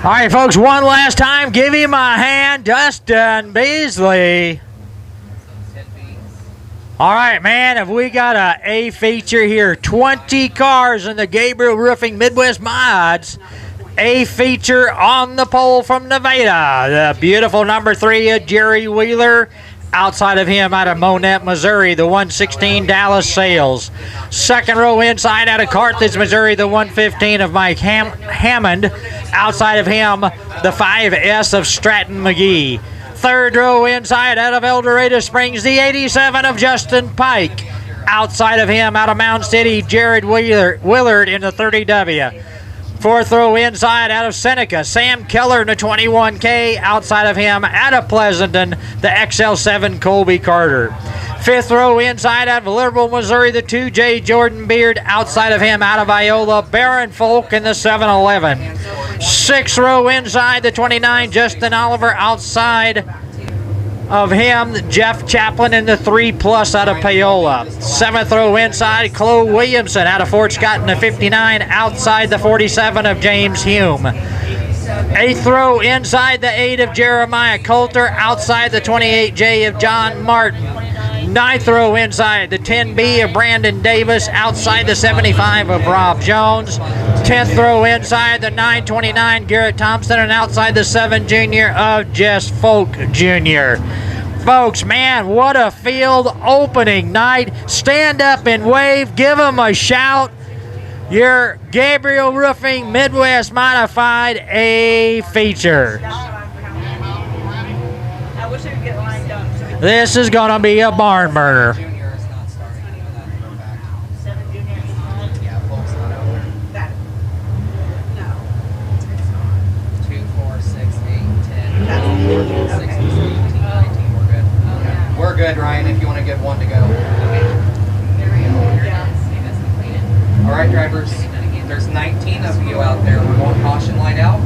All right, folks, one last time, give him a hand, Dustin Beasley. All right, man, have we got a feature here? 20 cars in the Gabriel Roofing Midwest Mods. A feature on the pole from Nevada. The beautiful number 3 Jerry Wheeler. Outside of him, out of Monette, Missouri, the 116 Dallas Sales. Second row inside out of Carthage, Missouri, the 115 of Mike Hammond. Outside of him, the 5S of Stratton McGee. Third row inside out of El Dorado Springs, the 87 of Justin Pike. Outside of him, out of Mound City, Jared Willard in the 30W. Fourth row inside out of Seneca, Sam Keller in the 21K. Outside of him, out of Pleasanton, the XL7 Colby Carter. Fifth row inside out of Liberal, Missouri, the 2J Jordan Beard. Outside of him, out of Iola, Baron Folk in the 711. Sixth row inside, the 29 Justin Oliver. Outside of him, Jeff Chaplin in the 3+ out of Paola. Seventh row inside, Chloe Williamson out of Fort Scott in the 59. Outside the 47 of James Hume. Eighth row inside, the 8 of Jeremiah Coulter. Outside the 28J of John Martin. Ninth row inside, the 10B of Brandon Davis. Outside the 75 of Rob Jones. 10th row inside, the 929 Garrett Thompson. And outside the 7 Junior of Jess Folk Jr. Folks, man, what a field opening night. Stand up and wave. Give them a shout. Your Gabriel Roofing Midwest Modified A feature. I wish I could get lined up. This is going to be a barn burner. We're good, Ryan, if you want to get one to go. All right, drivers, there's 19 of you out there. We're going caution light out.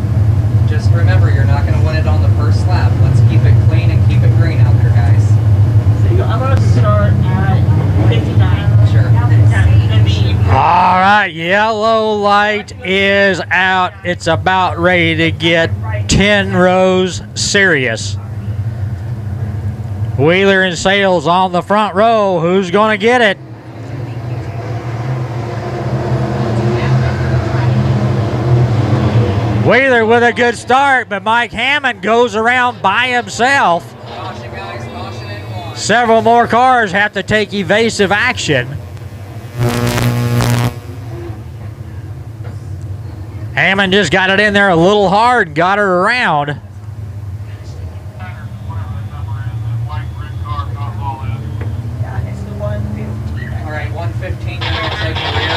Just remember, you're not going to win it on the first lap. Let's keep it clean and keep it green out there, guys. So I'm going to start at 59. Sure. All right, yellow light is out. It's about ready to get 10 rows serious. Wheeler and Sales on the front row. Who's going to get it? Wheeler with a good start, but Mike Hammond goes around by himself. Caution, guys. Caution in one. Several more cars have to take evasive action. Hammond just got it in there a little hard and got her around. All right, 115, you're going to take the rear.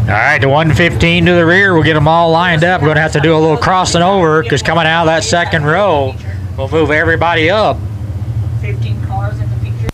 All right, the 115 to the rear. We'll get them all lined up. We're going to have to do a little crossing over because coming out of that second row, we'll move everybody up. 15 cars in the feature.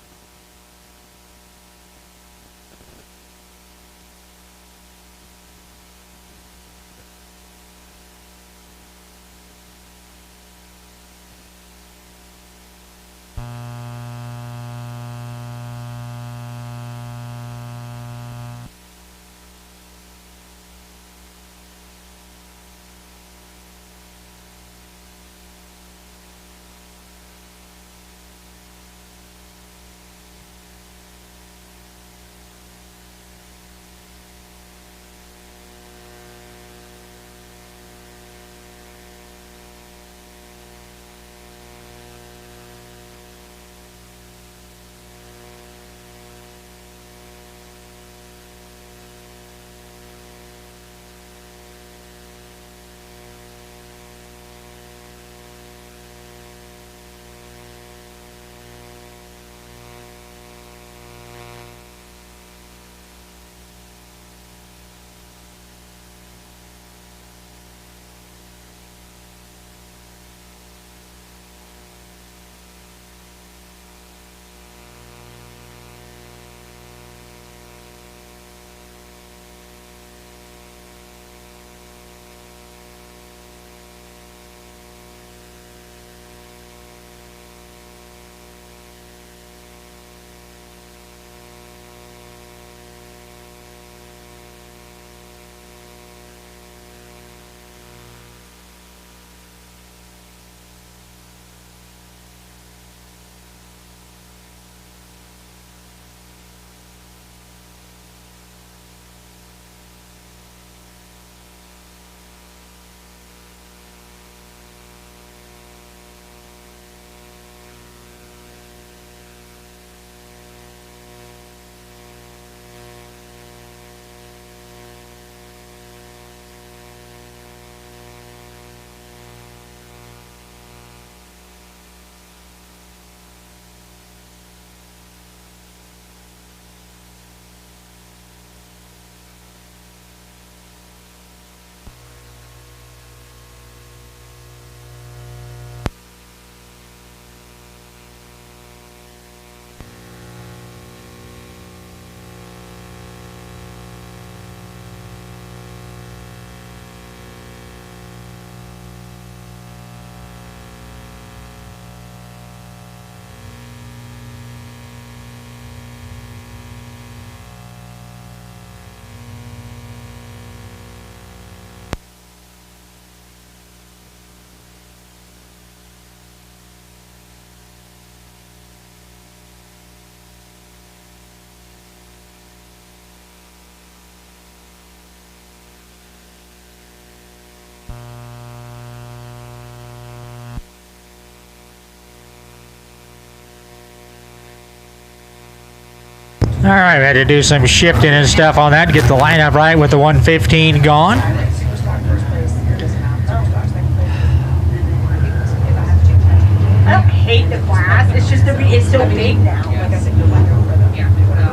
All right, we had to do some shifting and stuff on that to get the lineup right with the 115 gone. I don't hate the class. It's just it's so big now.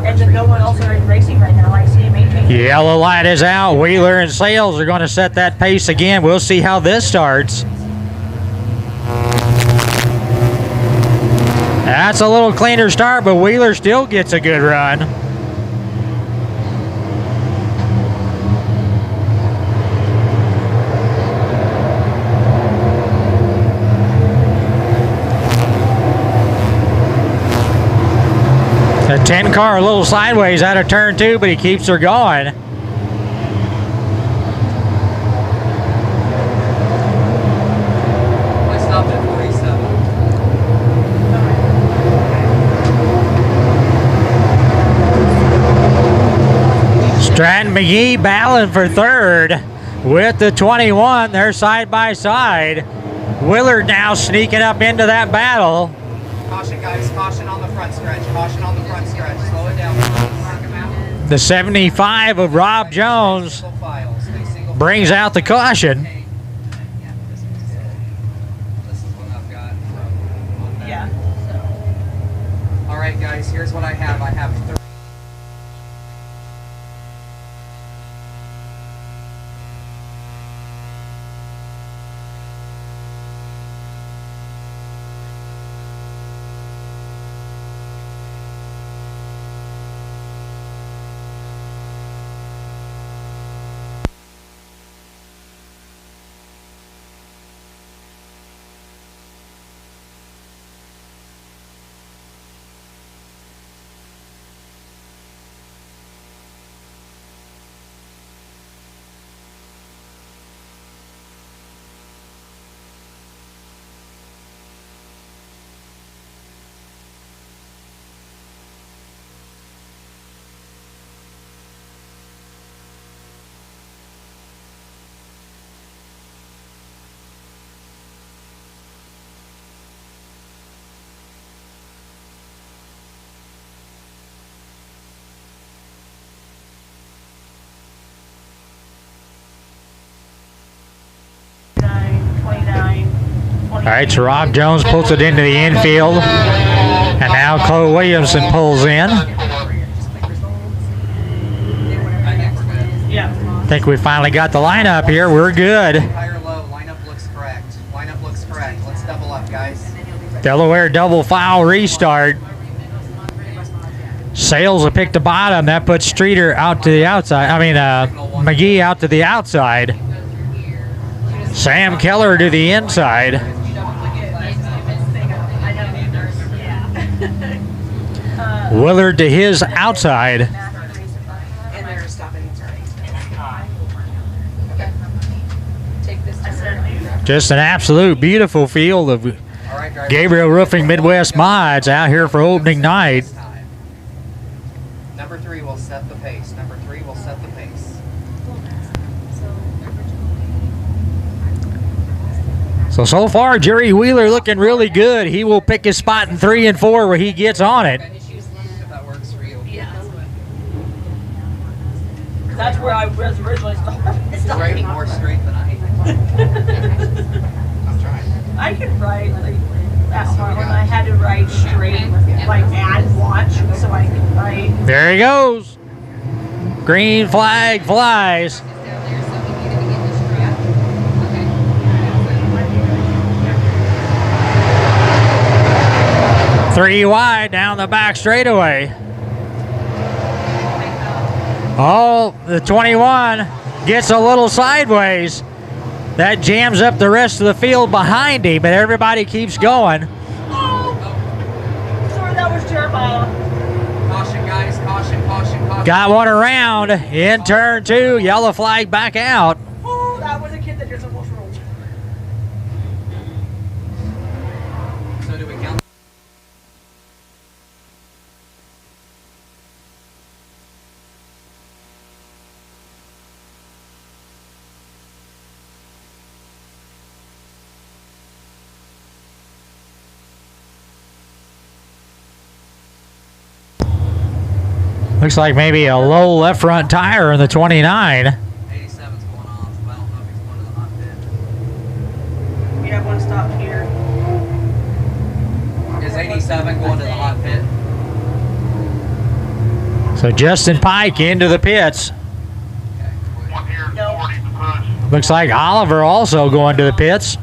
And then no one else are racing right now. Like CMA. Yellow light is out. Wheeler and Sales are going to set that pace again. We'll see how this starts. That's a little cleaner start, but Wheeler still gets a good run. The 10 car a little sideways out of turn 2, but he keeps her going. I stopped at 47. Stratton McGee battling for third with the 21. They're side by side. Willard now sneaking up into that battle. Caution, guys. Caution on the front stretch. Caution on the front stretch. Slow it down. The 75 of Rob Jones brings out the caution. This is what I've got. Yeah. All right, guys. Here's what I have. I have 30. All right, so Rob Jones pulls it into the infield. And now Chloe Williamson pulls in. Yeah. I think we finally got the lineup here. We're good. Higher low. Lineup looks correct. Lineup looks correct. Let's double up, guys. Delaware double foul restart. Sales will pick the bottom. That puts Streeter out to the outside. McGee out to the outside. Sam Keller to the inside. Willard to his outside. Just an absolute beautiful field of Gabriel Roofing Midwest mods out here for opening night. Number 3 will set the pace. Number 3 will set the pace. So far, Jerry Wheeler looking really good. He will pick his spot in 3 and 4 where he gets on it. If that works for you. Yeah. That's where I was originally Straight, more straight than I. I'm trying. I can write like that one when I had to write straight, like add watch, so I can write. There he goes. Green flag flies. 3 wide down the back straightaway. Oh, the 21 gets a little sideways. That jams up the rest of the field behind him, but everybody keeps going. Oh, sorry, that was Jeremiah. Caution, guys. Caution, caution, caution. Got one around in turn 2. Yellow flag back out. Oh, that was a kid that just almost rolled. So do we count? Looks like maybe a low left front tire in the 29. 87's going off, so I don't know if he's going to the hot pit. We have one stop here. Is 87 going to the hot pit? So Justin Pike into the pits. No. Looks like Oliver also going to the pits.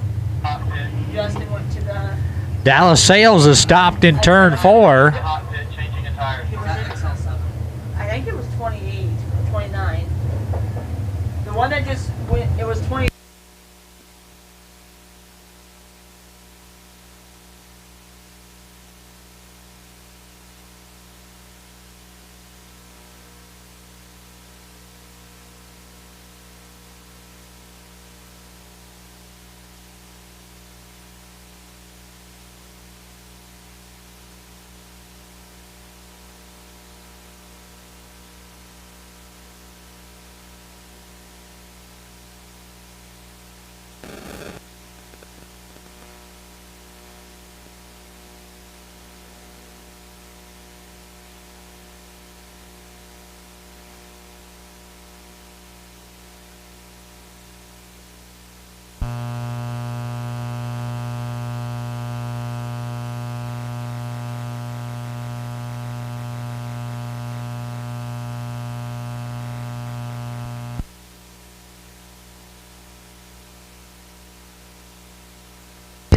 Justin went to the. Dallas Sales is stopped in turn 4. I think it was 28 or 29. The one that just went, it was 20.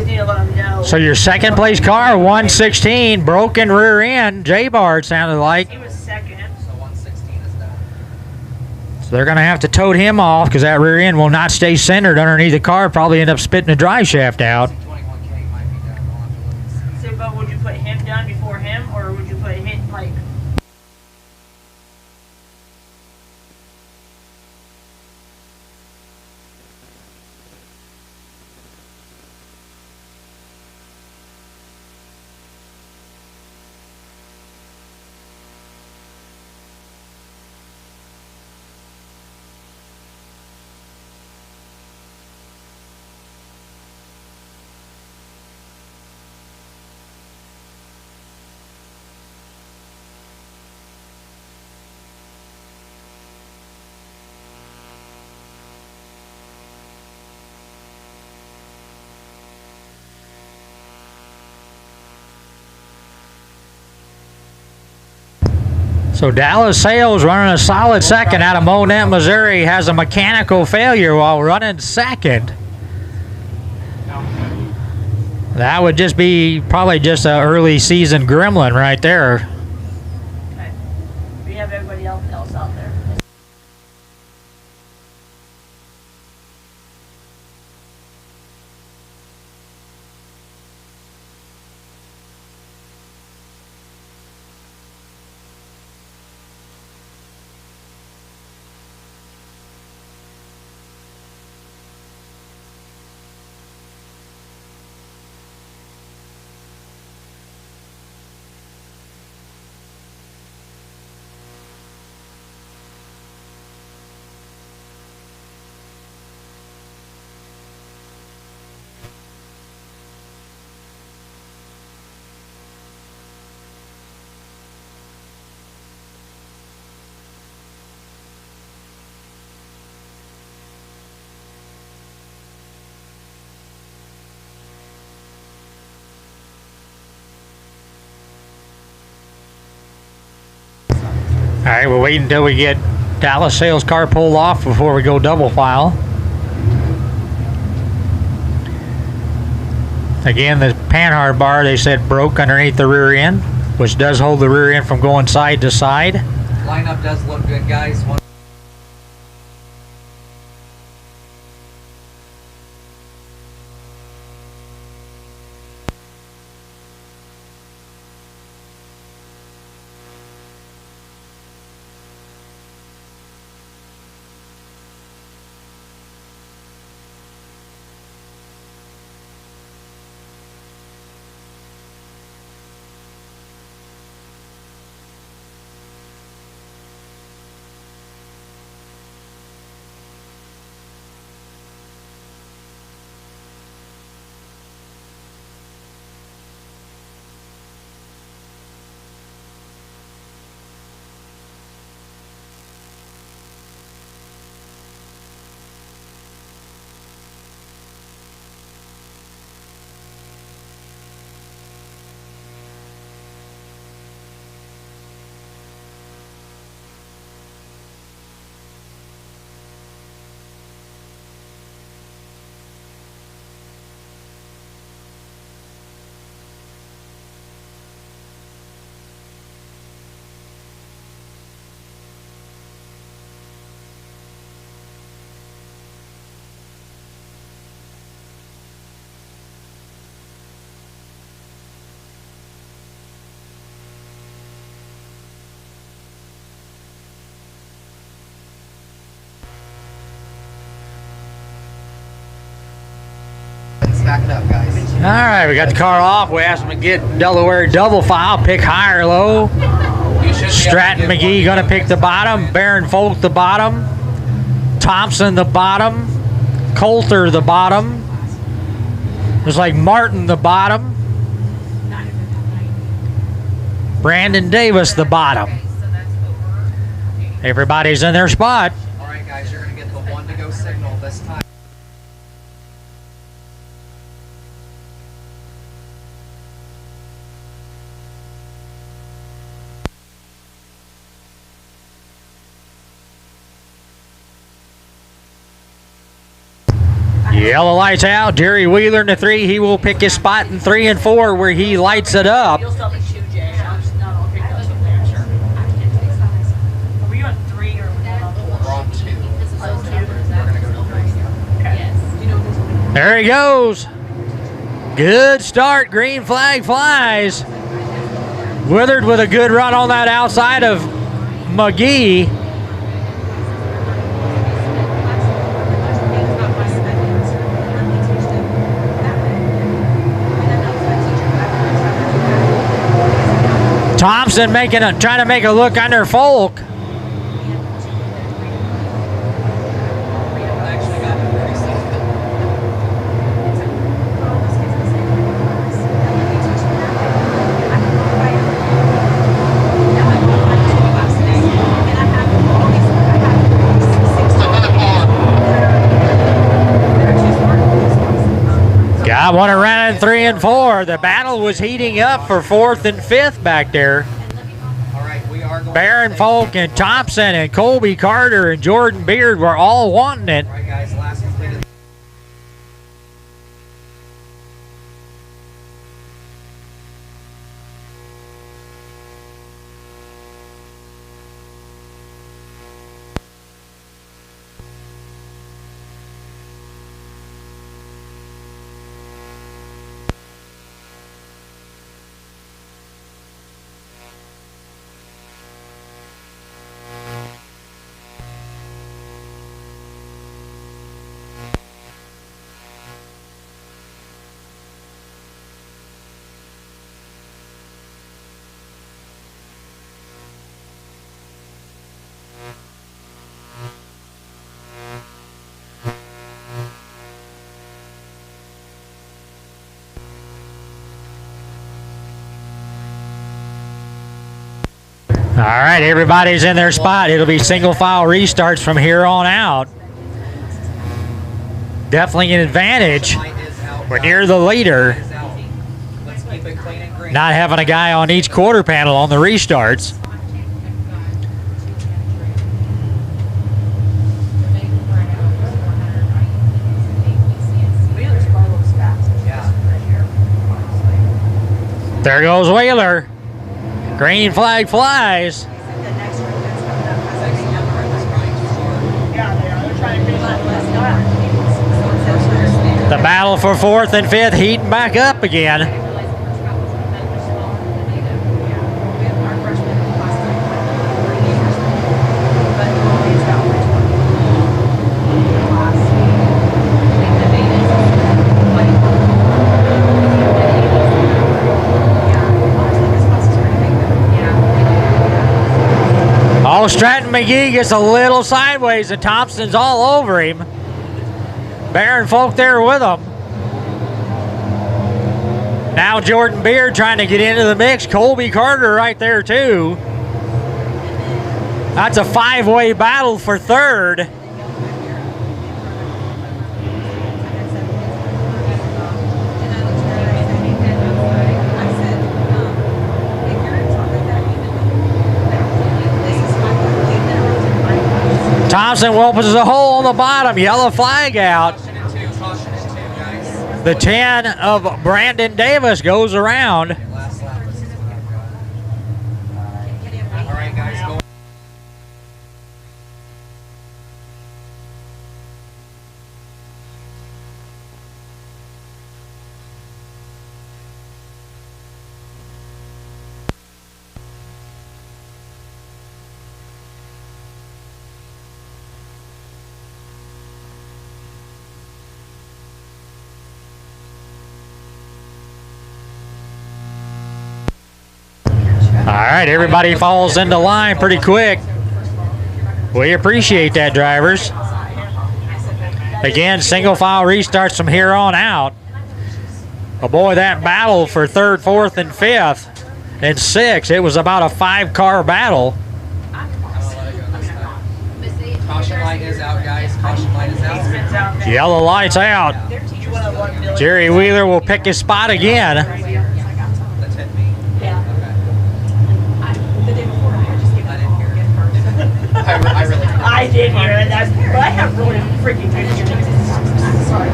Need to let them know. So your second place car, 116, broken rear end. J-Bar, it sounded like. He was second. So 116 is done. So they're going to have to tote him off because that rear end will not stay centered underneath the car. Probably end up spitting the drive shaft out. 21K might be done. We'll have to look and see. So, but would you put him down before him, or would you put him like? So Dallas Sales running a solid second out of Monette, Missouri, has a mechanical failure while running second. That would just be probably just an early season gremlin right there. Okay. We have everybody else out there. All right, we'll wait until we get Dallas Sales car pulled off before we go double file. Again, the panhard bar, they said, broke underneath the rear end, which does hold the rear end from going side to side. Lineup does look good, guys. Stack it up, guys. All right, we got the car off. We asked them to get Delaware double file, pick high or low. You should be able to Stratton get McGee one going to pick the bottom. Barron Folk the bottom. Thompson the bottom. Coulter the bottom. There's like Martin the bottom. Brandon Davis the bottom. Everybody's in their spot. All right, guys, you're going to get the one to go signal this time. Yellow lights out. Jerry Wheeler in the 3. He will pick his spot in 3 and 4 where he lights it up. You'll still have 2, Jay. I'm just not all picked up from there. Sure. Were you on 3 or We're on 2. We're on 2? going to go to 3. Okay. Do you know what this one? There he goes. Good start. Green flag flies. Withered with a good run on that outside of McGee. Thompson trying to make a look under Folk. Actually got the 37. Got one around in 3 and 4. The battle was heating up for 4th and 5th back there. All right, we are going Barron to Folk and Thompson and Colby Carter and Jordan Beard were all wanting it. All right, guys, last completed. All right, everybody's in their spot. It'll be single file restarts from here on out. Definitely an advantage Light is out. when you're the leader, Light is out. Let's keep it clean and green. not having a guy on each quarter panel on the restarts. Wheeler's car looks fast. Yeah. There goes Wheeler. Green flag flies. The next one that's coming up has Next a number is trying too hard. Yeah, they are. They're trying to create less The battle for 4th and 5th heating back up again. Oh, Stratton McGee gets a little sideways and Thompson's all over him. Barron Folk there with him. Now Jordan Beard trying to get into the mix. Colby Carter right there too. That's a 5-way battle for 3rd. Thompson opens a hole on the bottom. Yellow flag out. Caution in 2, guys. The 10 of Brandon Davis goes around. Last lap, this is what I've got. All right, guys, go. All right, everybody falls into line pretty quick. We appreciate that, drivers. Again, single file restarts from here on out. Oh boy, that battle for third, fourth, and fifth, and sixth, it was about a 5-car battle. Caution light is out, guys. Caution light is out. Yellow light's out. Jerry Wheeler will pick his spot again. That's hit me. Yeah. Okay. I really did. I did hear it. But I have really freaking good hearing. Sorry.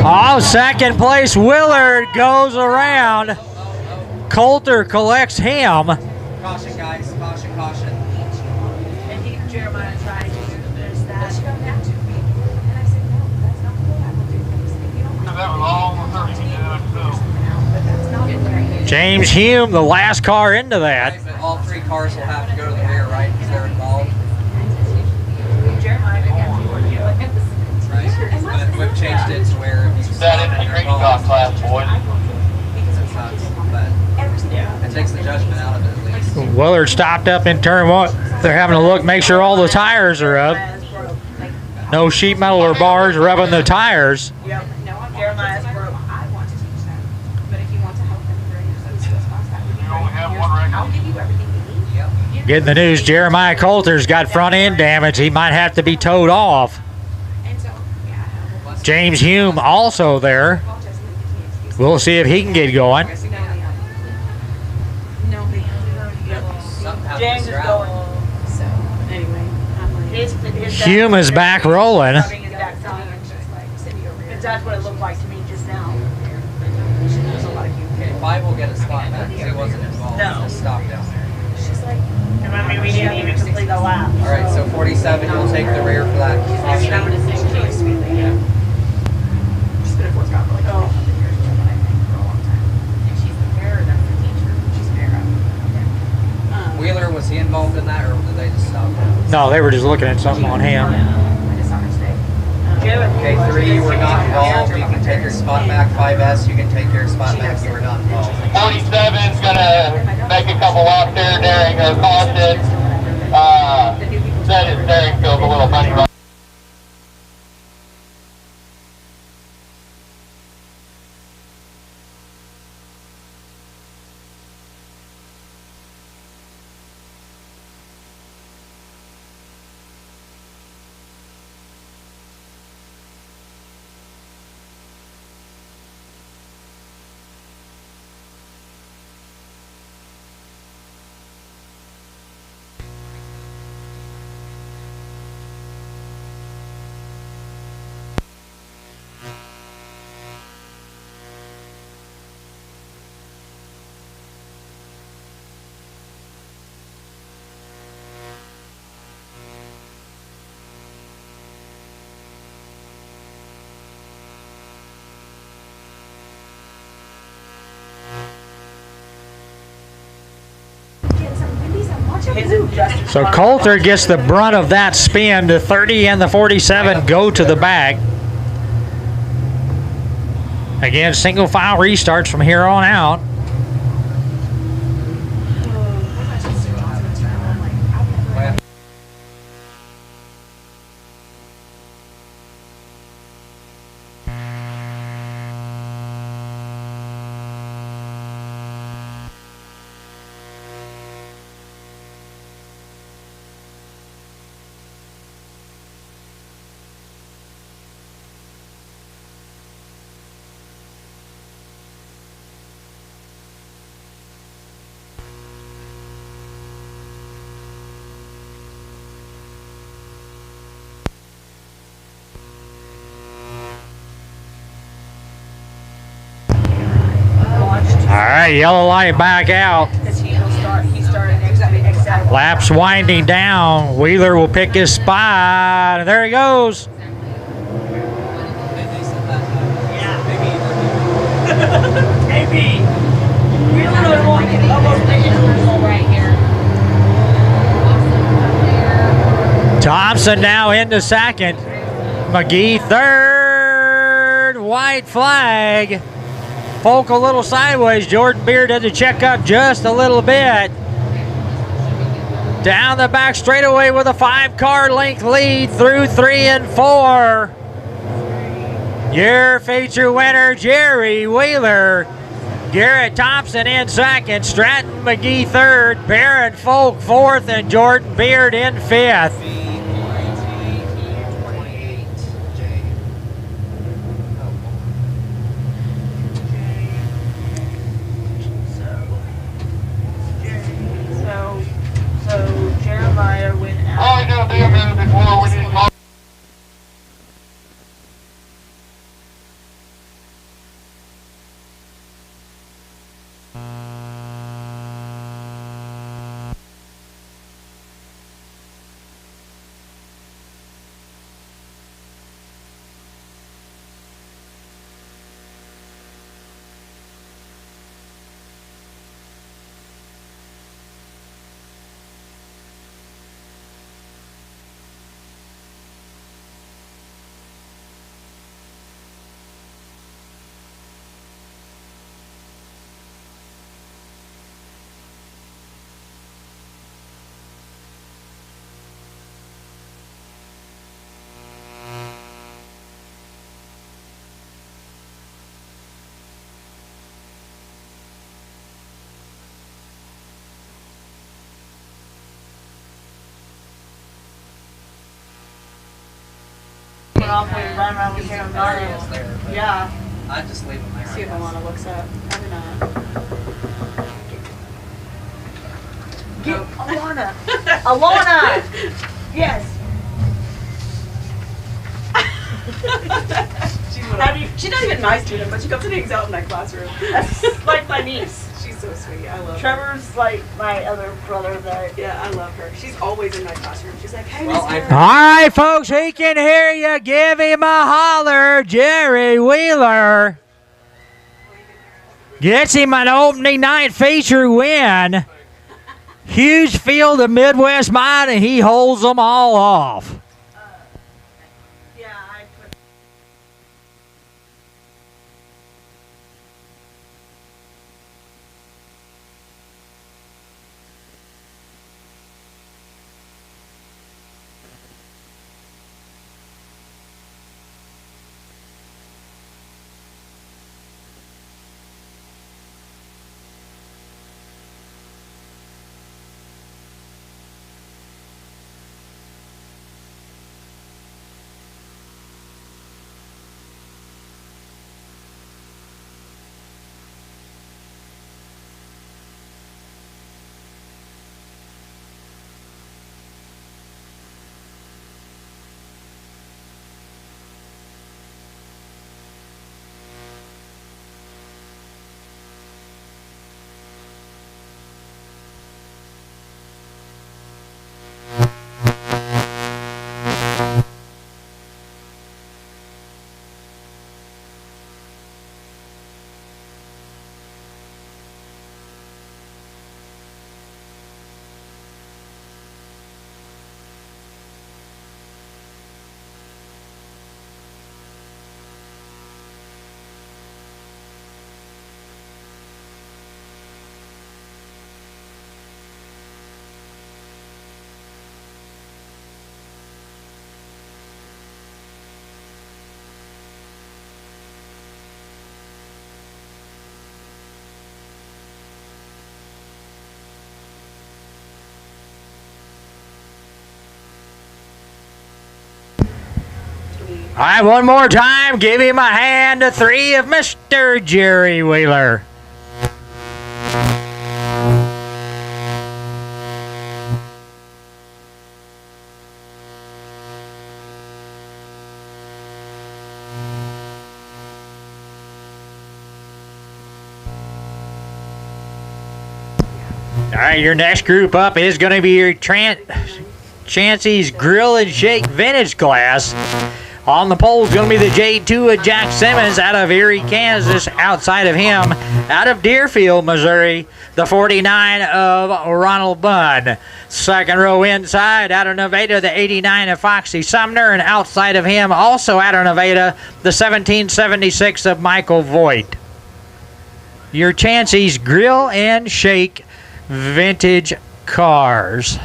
Oh, second place Willard goes around. Coulter collects him. Caution, guys. Caution, caution. And he, Jeremiah, tried to finish that. James Hume, the last car into that. Right, but all 3 cars will have to go to the rear, right? Because they're involved. Jeremiah, Right. But we've changed it to where if you That in the drinking golf class, boys. it's not, but it takes the judgment out of it at least. Willard stopped up in turn 1. They're having to look, make sure all the tires are up. No sheet metal or bars rubbing the tires. Yep. Jeremiah's broke. You only have one record. Getting the news, Jeremiah Coulter's got front end damage. He might have to be towed off. James Hume also there. We'll see if he can get going. Something happens James is throughout. going. So, anyway, I'm like, His Hume is back rolling. Because that's what it looked like to me just now. There's a lot of Hume. Okay, 5 will get a spot back because he wasn't involved. No. Just stop down there. And I mean, we didn't even complete the lap. All right, so 47, you'll take the rear for that I mean, I'm caution. gonna say Speedway, yeah. She's been at Fort Scott for like 12 years, but I think for a long time. And she's the para, that's the teacher. She's para. Wheeler, was he involved in that or did they just stop him? No, they were just looking at something on him. I just saw her today. Okay, 3, you were not involved. You can take your spot back. 5S, you can take your spot back. You were not involved. 47's gonna make a couple laps there during her caution. Said his steering feels a little funny right. So Coulter gets the brunt of that spin. The 30 and the 47 go to the back. Again, single file restarts from here on out. All right, yellow light back out. He started exactly. Laps winding down. Wheeler will pick his spot. And there he goes. Maybe. We literally won it. Almost Right here. Thompson now into second. McGee third, white flag. Folk a little sideways. Jordan Beard had to check up just a little bit. Down the back straightaway with a 5-car length lead through 3 and 4. Your feature winner, Jerry Wheeler. Garrett Thompson in second, Stratton McGee third, Barron Folk fourth, and Jordan Beard in fifth. So Jeremiah went out. All we gotta do a minute before we need to talk. Off and run around with Jeremiah. There, but Yeah. I'd just leave them there. See if Alana looks up. Probably not. Get Alana. Alana. Yes. She's not even nice to him, but she comes and hangs out in that classroom. That's like my niece. She's so sweet. I love her. Trevor's like my other brother that. Yeah, I love her. She's always in my classroom. She's like, hey, Well, Miss Karen. All right, folks, he can hear you. Give him a holler. Jerry Wheeler gets him an opening night feature win. Huge field of Midwest Mine, and he holds them all off. Yeah, I put. All right, one more time. Give him a hand to 3 of Mr. Jerry Wheeler. All right, your next group up is going to be your Chancey's Grill and Shake Vintage class. On the pole is going to be the J2 of Jack Simmons out of Erie, Kansas. Outside of him, out of Deerfield, Missouri, the 49 of Ronald Bunn. Second row inside, out of Nevada, the 89 of Foxy Sumner. And outside of him, also out of Nevada, the 1776 of Michael Voigt. Your Chansey's Grill and Shake vintage cars.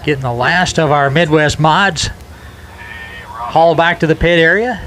Getting the last of our Midwest mods hauled back to the pit area.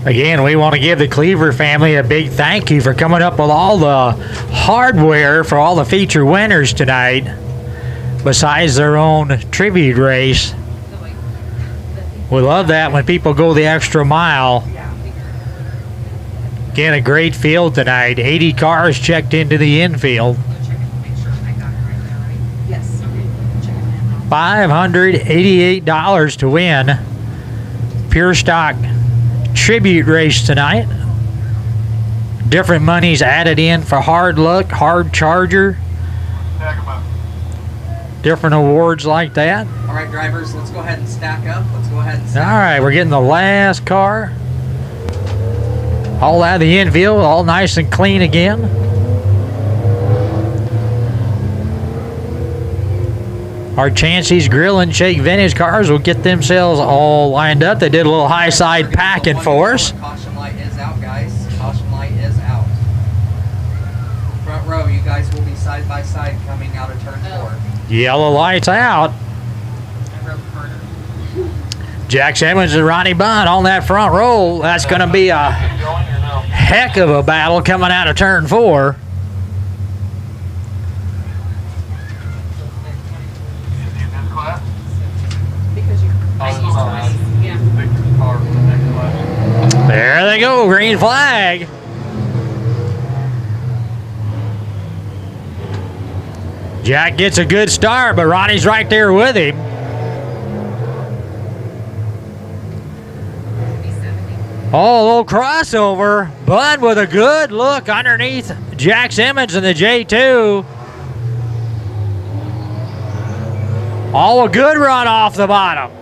Again, we want to give the Cleaver family a big thank you for coming up with all the hardware for all the feature winners tonight, besides their own tribute race. We love that when people go the extra mile. Again, a great field tonight. 80 cars checked into the infield. Yes. $588 to win. Pure Stock Tribute race tonight. Different monies added in for Hard Luck, Hard Charger. Different awards like that. All right, drivers, let's go ahead and stack up. Let's go ahead and All stack right, we're getting the last car. All out of the infield, all nice and clean again. Our Chancey's Grill and Shake Vintage cars will get themselves all lined up. They did a little high side packing for us. Caution light is out, guys. Caution light is out. Front row, you guys will be side by side coming out of turn 4. Yellow lights out. Jack Simmons and Ronnie Bunn on that front row. That's going to be a heck of a battle coming out of turn 4. There they go, green flag. Jack gets a good start, but Ronnie's right there with him. Oh, a little crossover. Bud with a good look underneath Jack Simmons in the J2. Oh, a good run off the bottom.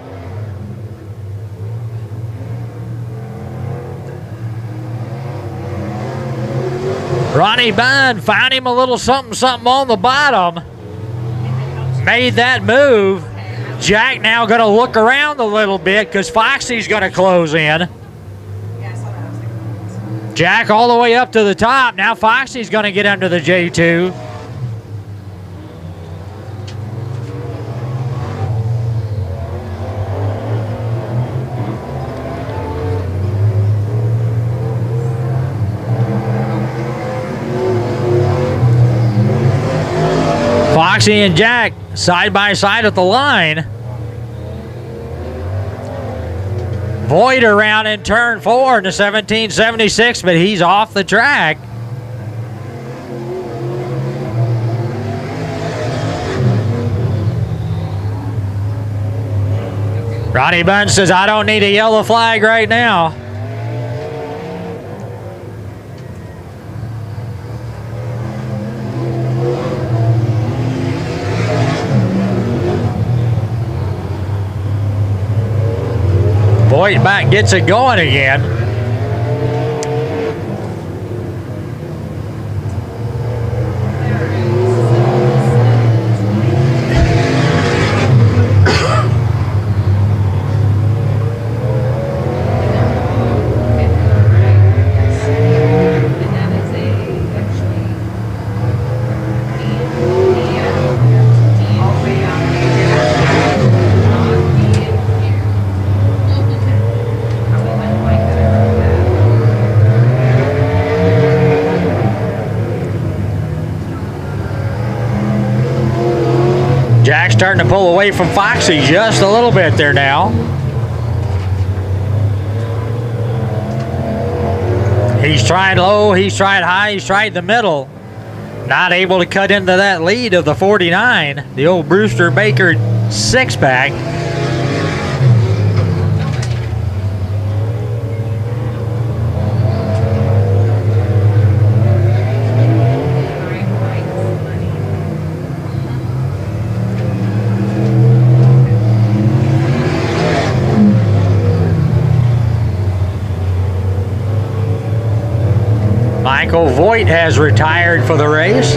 Ronnie Bunn found him a little something on the bottom. Made that move. Jack now going to look around a little bit because Foxy's going to close in. Jack all the way up to the top. Now Foxy's going to get under the J2. Foxy and Jack side by side at the line. Void around in turn 4 in the 1776, but he's off the track. Ronnie Bunn says, I don't need a yellow flag right now. Voigt back gets it going again. Jack's starting to pull away from Foxy just a little bit there now. He's tried low, he's tried high, he's tried the middle. Not able to cut into that lead of the 49, the old Brewster Baker 6-pack. Michael Voigt has retired for the race.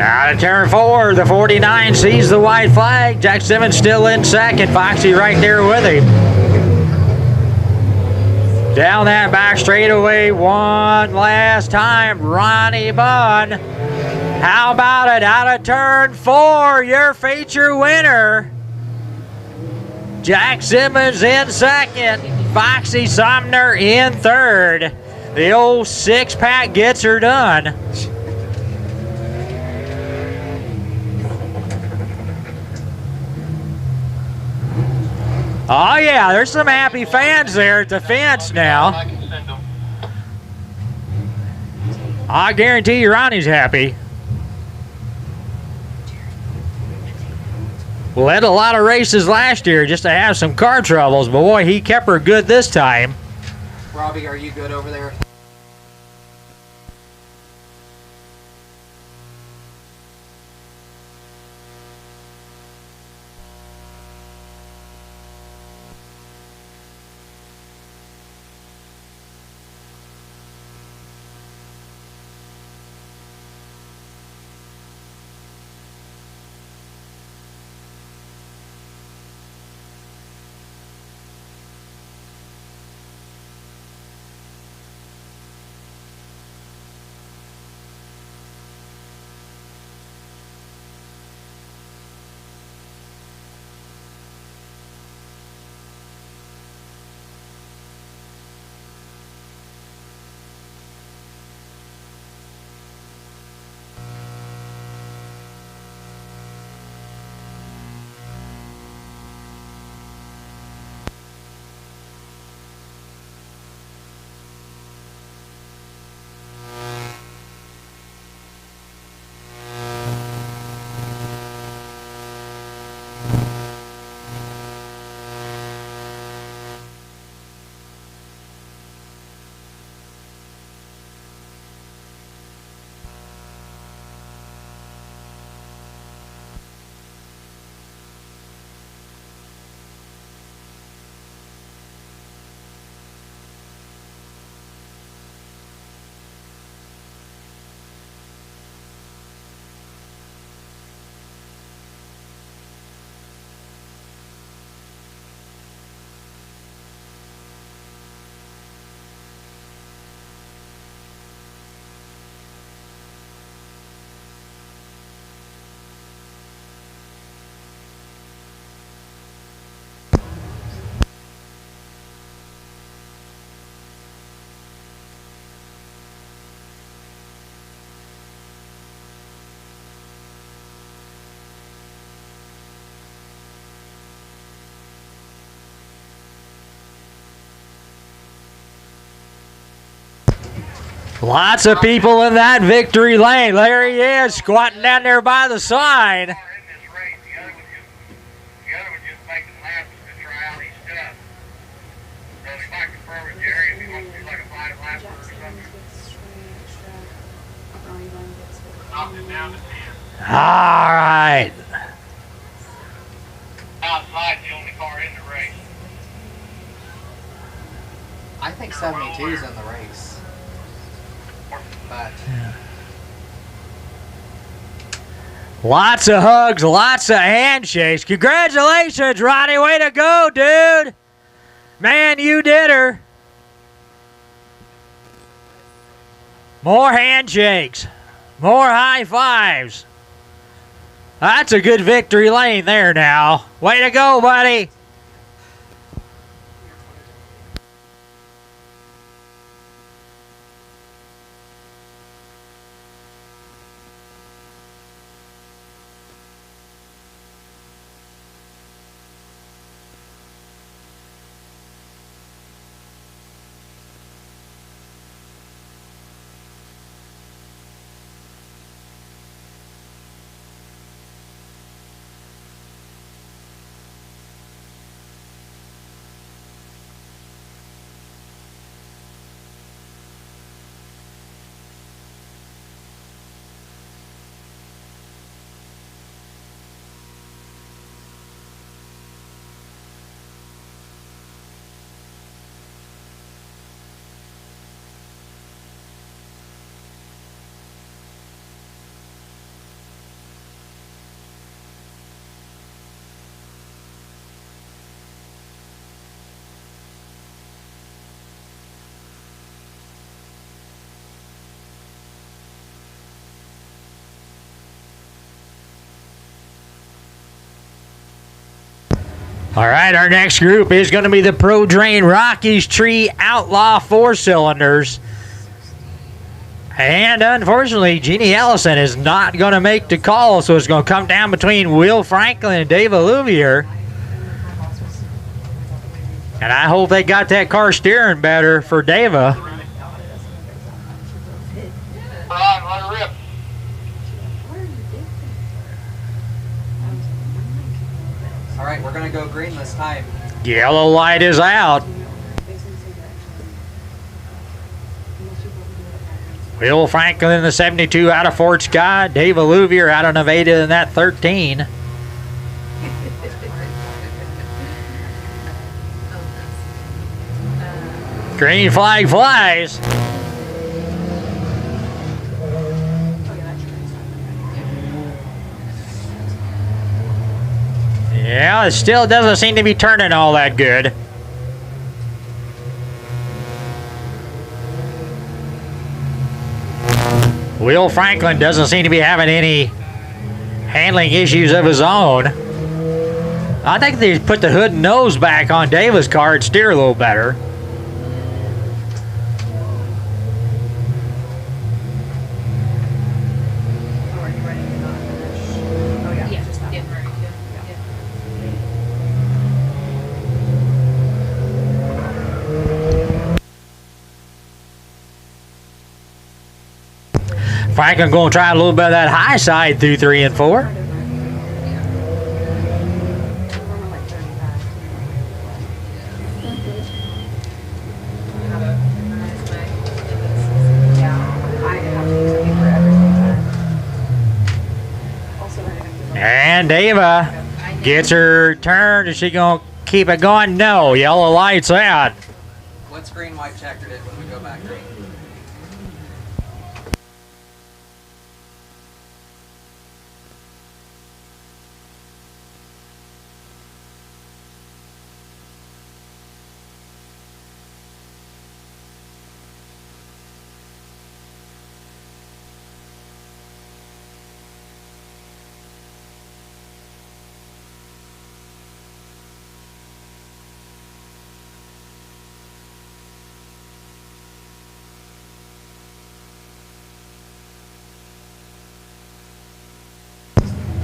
Out of turn 4, the 49 sees the white flag. Jack Simmons still in second. Foxy right there with him. Down that back straightaway one last time. Ronnie Bunn How about it? Out of turn 4, your feature winner. Jack Simmons in second. Foxy Sumner in third. The old six-pack gets her done. Oh yeah, there's some happy fans there at the fence now. I guarantee you Ronnie's happy. Led a lot of races last year just to have some car troubles, but boy, he kept her good this time. Robbie, are you good over there? Lots of people in that victory lane. There he is, squatting down there by the sign. The other was just making laps to try out his stuff. So if I confirm with Jerry, if he wants to do like a 5 lap or something, knocked it down to 10. All right. Outside's the only car in the race. I think 72's in the race. But Lots of hugs, lots of handshakes. Congratulations, Ronnie. Way to go, dude. Man, you did her. More handshakes. More high fives. That's a good victory lane there now. Way to go, buddy. All right, our next group is going to be the Pro Drain Rockies Tree Outlaw 4-cylinders. And unfortunately, Jeannie Ellison is not going to make the call, so it's going to come down between Will Franklin and Dave Alluvier. And I hope they got that car steering better for Dava. Brian, let her rip. All right, we're going to go green this time. Yellow light is out. Will Franklin in the 72 out of Fort Scott. Dave Alluvier out of Nevada in that 13. Green flag flies. Yeah, it still doesn't seem to be turning all that good. Will Franklin doesn't seem to be having any handling issues of his own. I think they put the hood and nose back on Davis' car and steer a little better. Franklin going to try a little bit of that high side through 3 and 4. And Ava gets her turn. Is she going to keep it going? No. Yellow lights out. What's green, white, checkered it when we go back green?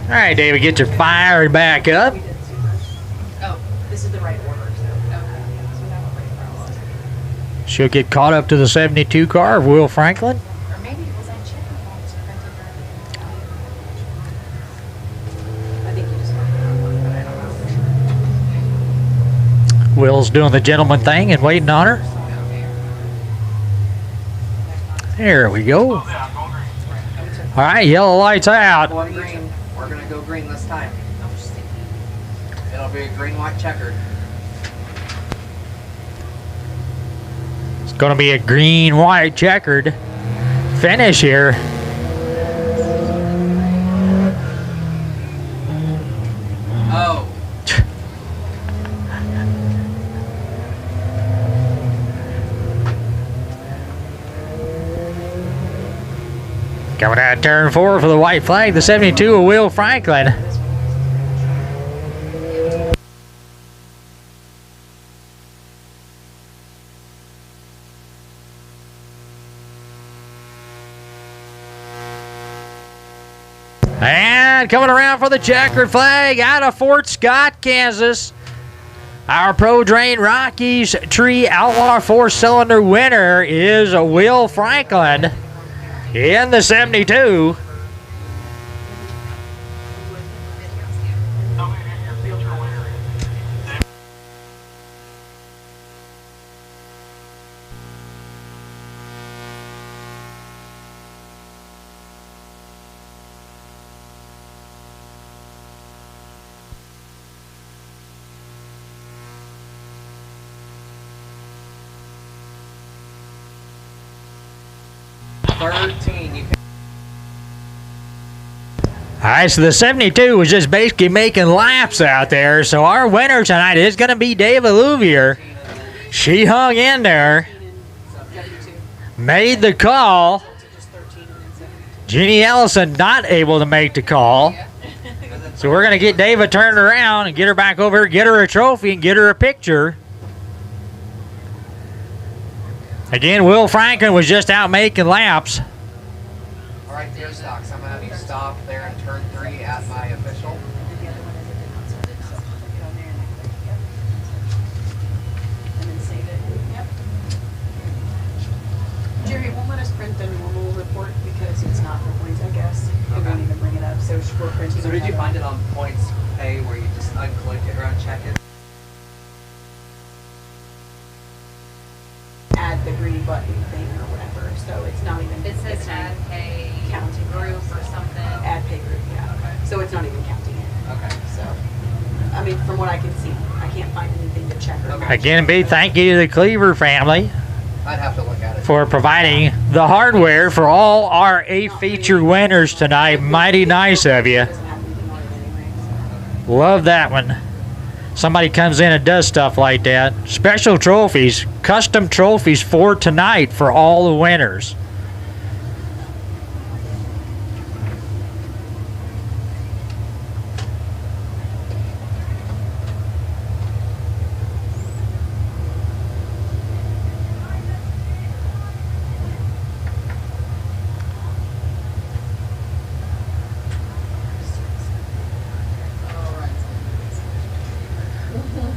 All right, David, get your fired back up. Oh, this is the right order, so okay. So that one right across. She'll get caught up to the 72 car of Will Franklin. Or maybe it was that checker box printed right. I think you just marked it on one, but I don't know. Will's doing the gentleman thing and waiting on her. There we go. All right, yellow lights out. Going green. We're going to go green this time. It'll be a green, white, checkered. It's going to be a green, white, checkered finish here. Oh. Coming out of turn 4 for the white flag, the 72 of Will Franklin. And coming around for the checkered flag out of Fort Scott, Kansas. Our Pro Drain Rockies Tree Outlaw 4-cylinder winner is Will Franklin in the 72. All right, so the 72 was just basically making laps out there. So our winner tonight is going to be Dave Alluvier. She hung in there, made the call. Jeannie Ellison not able to make the call. The So we're going to get Dava turned around and get her back over here, get her a trophy, and get her a picture. Again, Will Franklin was just out making laps. All right, deer stocks. I'm going to have you stop there in turn 3 at my official. Jerry, it won't let us print the normal report because it's not for points, I guess. It won't even bring it up, so we're printing. So did you find it on points pay where you just unclick it or uncheck it? Add the green button thing or whatever, so it's not even. It says it's not add pay counting group or something. Add pay group, yeah. Okay. So it's not even counting it. Okay. So, I mean, from what I can see, I can't find anything to check or. Okay. Again, big thank you to the Cleaver family I'd have to look at it. for providing the hardware for all our A-feature winners tonight. Mighty nice of you. Doesn't have anything on it anyway, so. Love that one. Somebody comes in and does stuff like that. Special trophies, custom trophies for tonight for all the winners.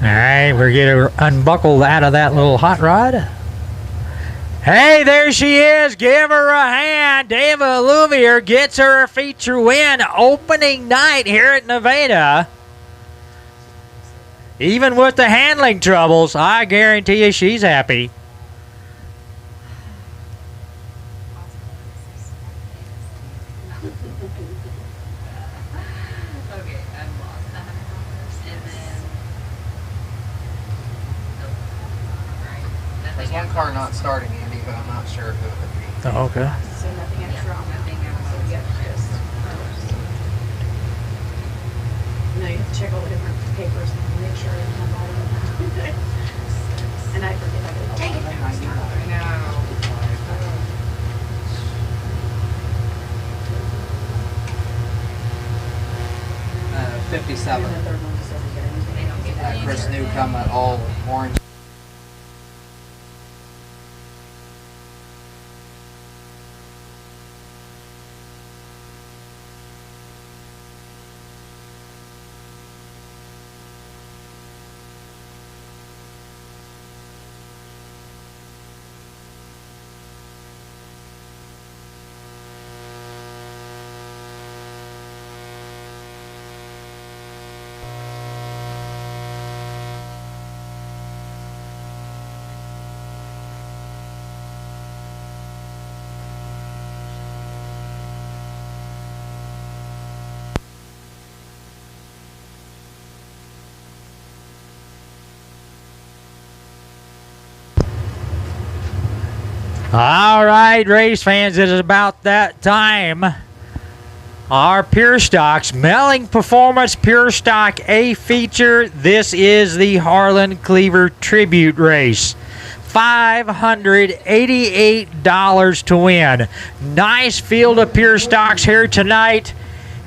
All right, we're getting unbuckled out of that little hot rod. Hey, there she is. Give her a hand. Dava Louvier gets her a feature win opening night here at Nevada. Even with the handling troubles, I guarantee you she's happy. Okay, I've lost $100 and then. Nope. Right. There's Nothing one else. car not starting, Andy, but I'm not sure who it would be. Oh, okay. So nothing extra on that. Nothing else. So, yeah, just. No, you have to check all the different papers and make sure you have all of them. And I forget, I go, dang it. I know. 57. And the third one just doesn't get anything. They don't get it. Chris Newcomb at all orange. All right, race fans, it is about that time. Our Pure Stocks, Melling Performance Pure Stock A feature. This is the Harlan Cleaver Tribute Race. $588 to win. Nice field of Pure Stocks here tonight.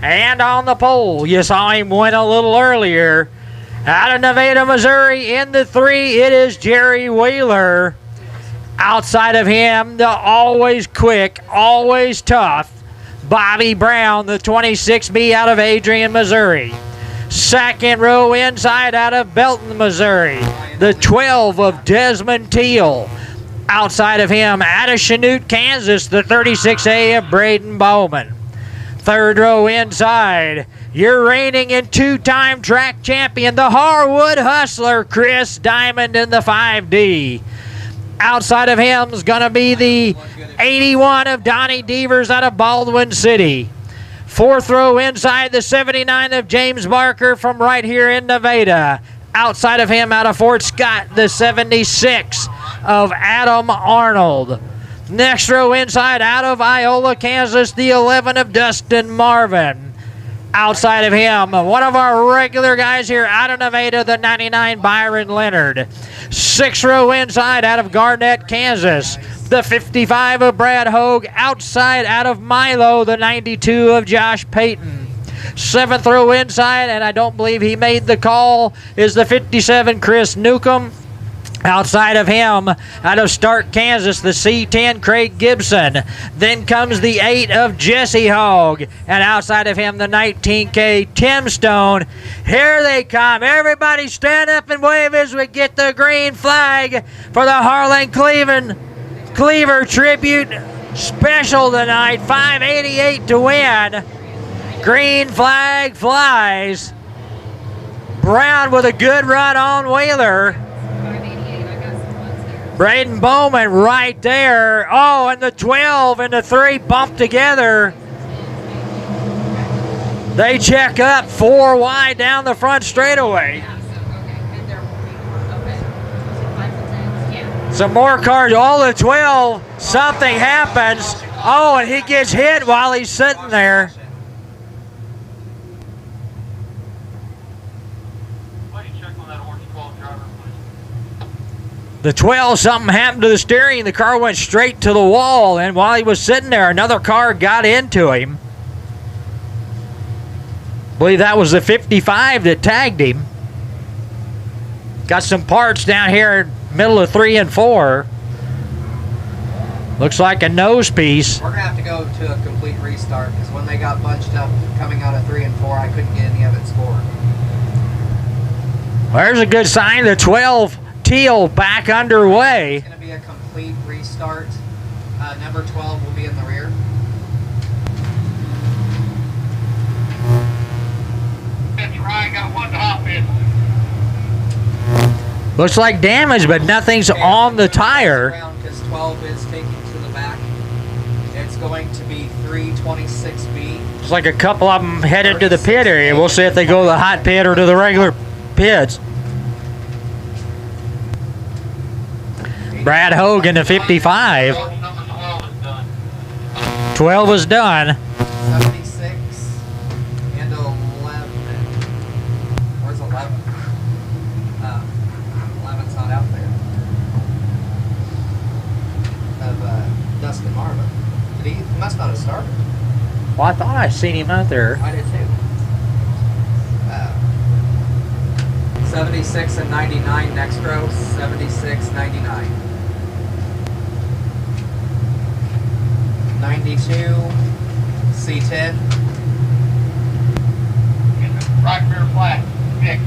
And on the pole, you saw him win a little earlier. Out of Nevada, Missouri, in the 3, it is Jerry Wheeler. Outside of him, the always quick, always tough, Bobby Brown, the 26B out of Adrian, Missouri. Second row inside out of Belton, Missouri, the 12 of Desmond Teal. Outside of him, out of Chanute, Kansas, the 36A of Braden Bowman. Third row inside, your reigning and two-time track champion, the Harwood Hustler, Chris Diamond in the 5D. Outside of him is going to be the 81 of Donnie Devers out of Baldwin City. Fourth row inside, the 79 of James Barker from right here in Nevada. Outside of him, out of Fort Scott, the 76 of Adam Arnold. Next row inside, out of Iola, Kansas, the 11 of Dustin Marvin. Outside of him, one of our regular guys here out of Nevada, the 99 Byron Leonard. Sixth row inside out of Garnett, Kansas, the 55 of Brad Hogue. Outside out of Milo, the 92 of Josh Payton. 7th row inside, and I don't believe he made the call, is the 57 Chris Newcomb. Outside of him, out of Stark, Kansas, the C10 Craig Gibson. Then comes the 8 of Jesse Hogg. And outside of him, the 19K Tim Stone. Here they come. Everybody stand up and wave as we get the green flag for the Harlan Cleaver Tribute Special tonight. 588 to win. Green flag flies. Brown with a good run on Wheeler. Braden Bowman right there. Oh, and the 12 and the 3 bump together. They check up 4 wide down the front straightaway. Some more cars. All the 12. Something happens. Oh, and he gets hit while he's sitting there. The 12, something happened to the steering. The car went straight to the wall, and while he was sitting there, another car got into him. I believe that was the 55 that tagged him. Got some parts down here middle of 3 and 4. Looks like a nose piece. We're going to have to go to a complete restart because when they got bunched up coming out of 3 and 4, I couldn't get any of it scored. There's a good sign. The 12 Teal back underway. It's going to be a complete restart. Number 12 will be in the rear. That's right, got one hot bit. Looks like damage, but nothing's on the tire. Because 12 is taking to the back. It's going to be 326B. Looks like a couple of them headed to the pit area. We'll see if they go to the hot pit or to the regular pits. Brad Hogan to 55. Number 12 is done. 12 was done. 76 and 11. Where's 11? 11's not out there. Of Dustin Marvin. He must not have started. Well, I thought I seen him out there. I did too. 76 and 99 next row. 76, 99. 92, C10. Right rear flat, fixed.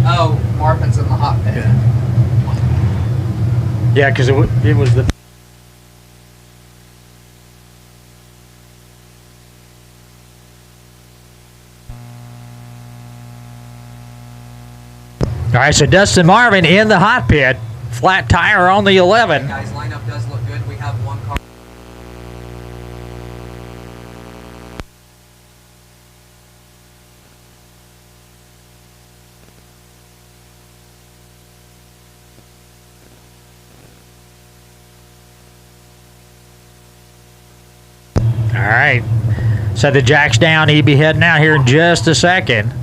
Oh, Marvin's in the hot pit. Yeah, because it was the... All right, so Dustin Marvin in the hot pit. Flat tire on the 11. Guys, lineup does look good. We have one car. All right. Set the jacks down. He'll be heading out here in just a second.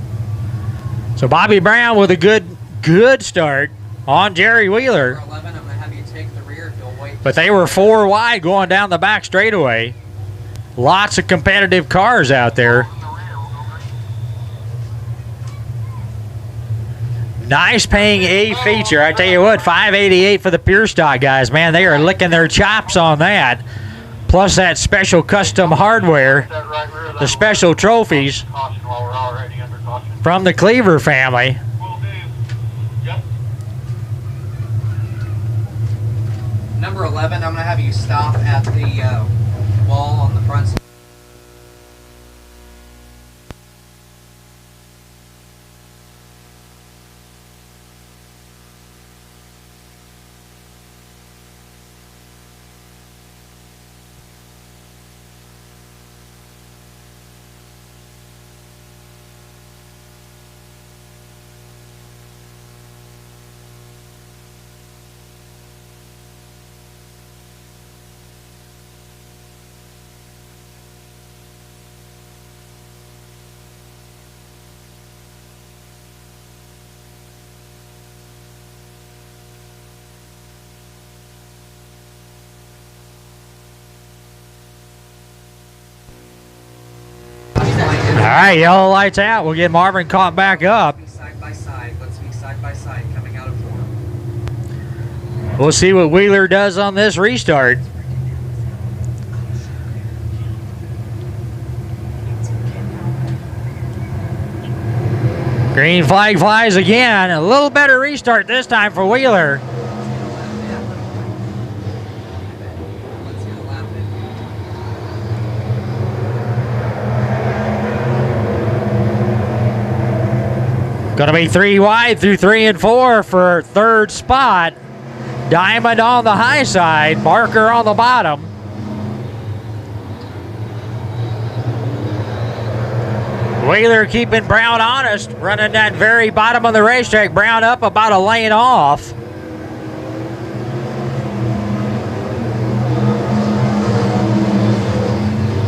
So Bobby Brown with a good start on Jerry Wheeler. For 11, I'm going to have you take the rear if you'll wait. But they were 4 wide going down the back straightaway. Lots of competitive cars out there. Nice paying A feature. I tell you what, 588 for the Pure Stock guys. Man, they are licking their chops on that. Plus that special custom hardware, That right rear, the special trophies caution while we're already under caution. from the Cleaver family. Will do. Yep. Number 11, I'm going to have you stop at the wall on the front side. right, yellow lights out. We'll get Marvin caught back up. Let's be side by side. Let's be side by side coming out of 4. We'll see what Wheeler does on this restart. Green flag flies again. A little better restart this time for Wheeler. Let's see the lap in. Gonna be 3 wide through 3 and 4 for third spot. Diamond on the high side, Barker on the bottom. Wheeler keeping Brown honest, running that very bottom of the racetrack. Brown up about a lane off.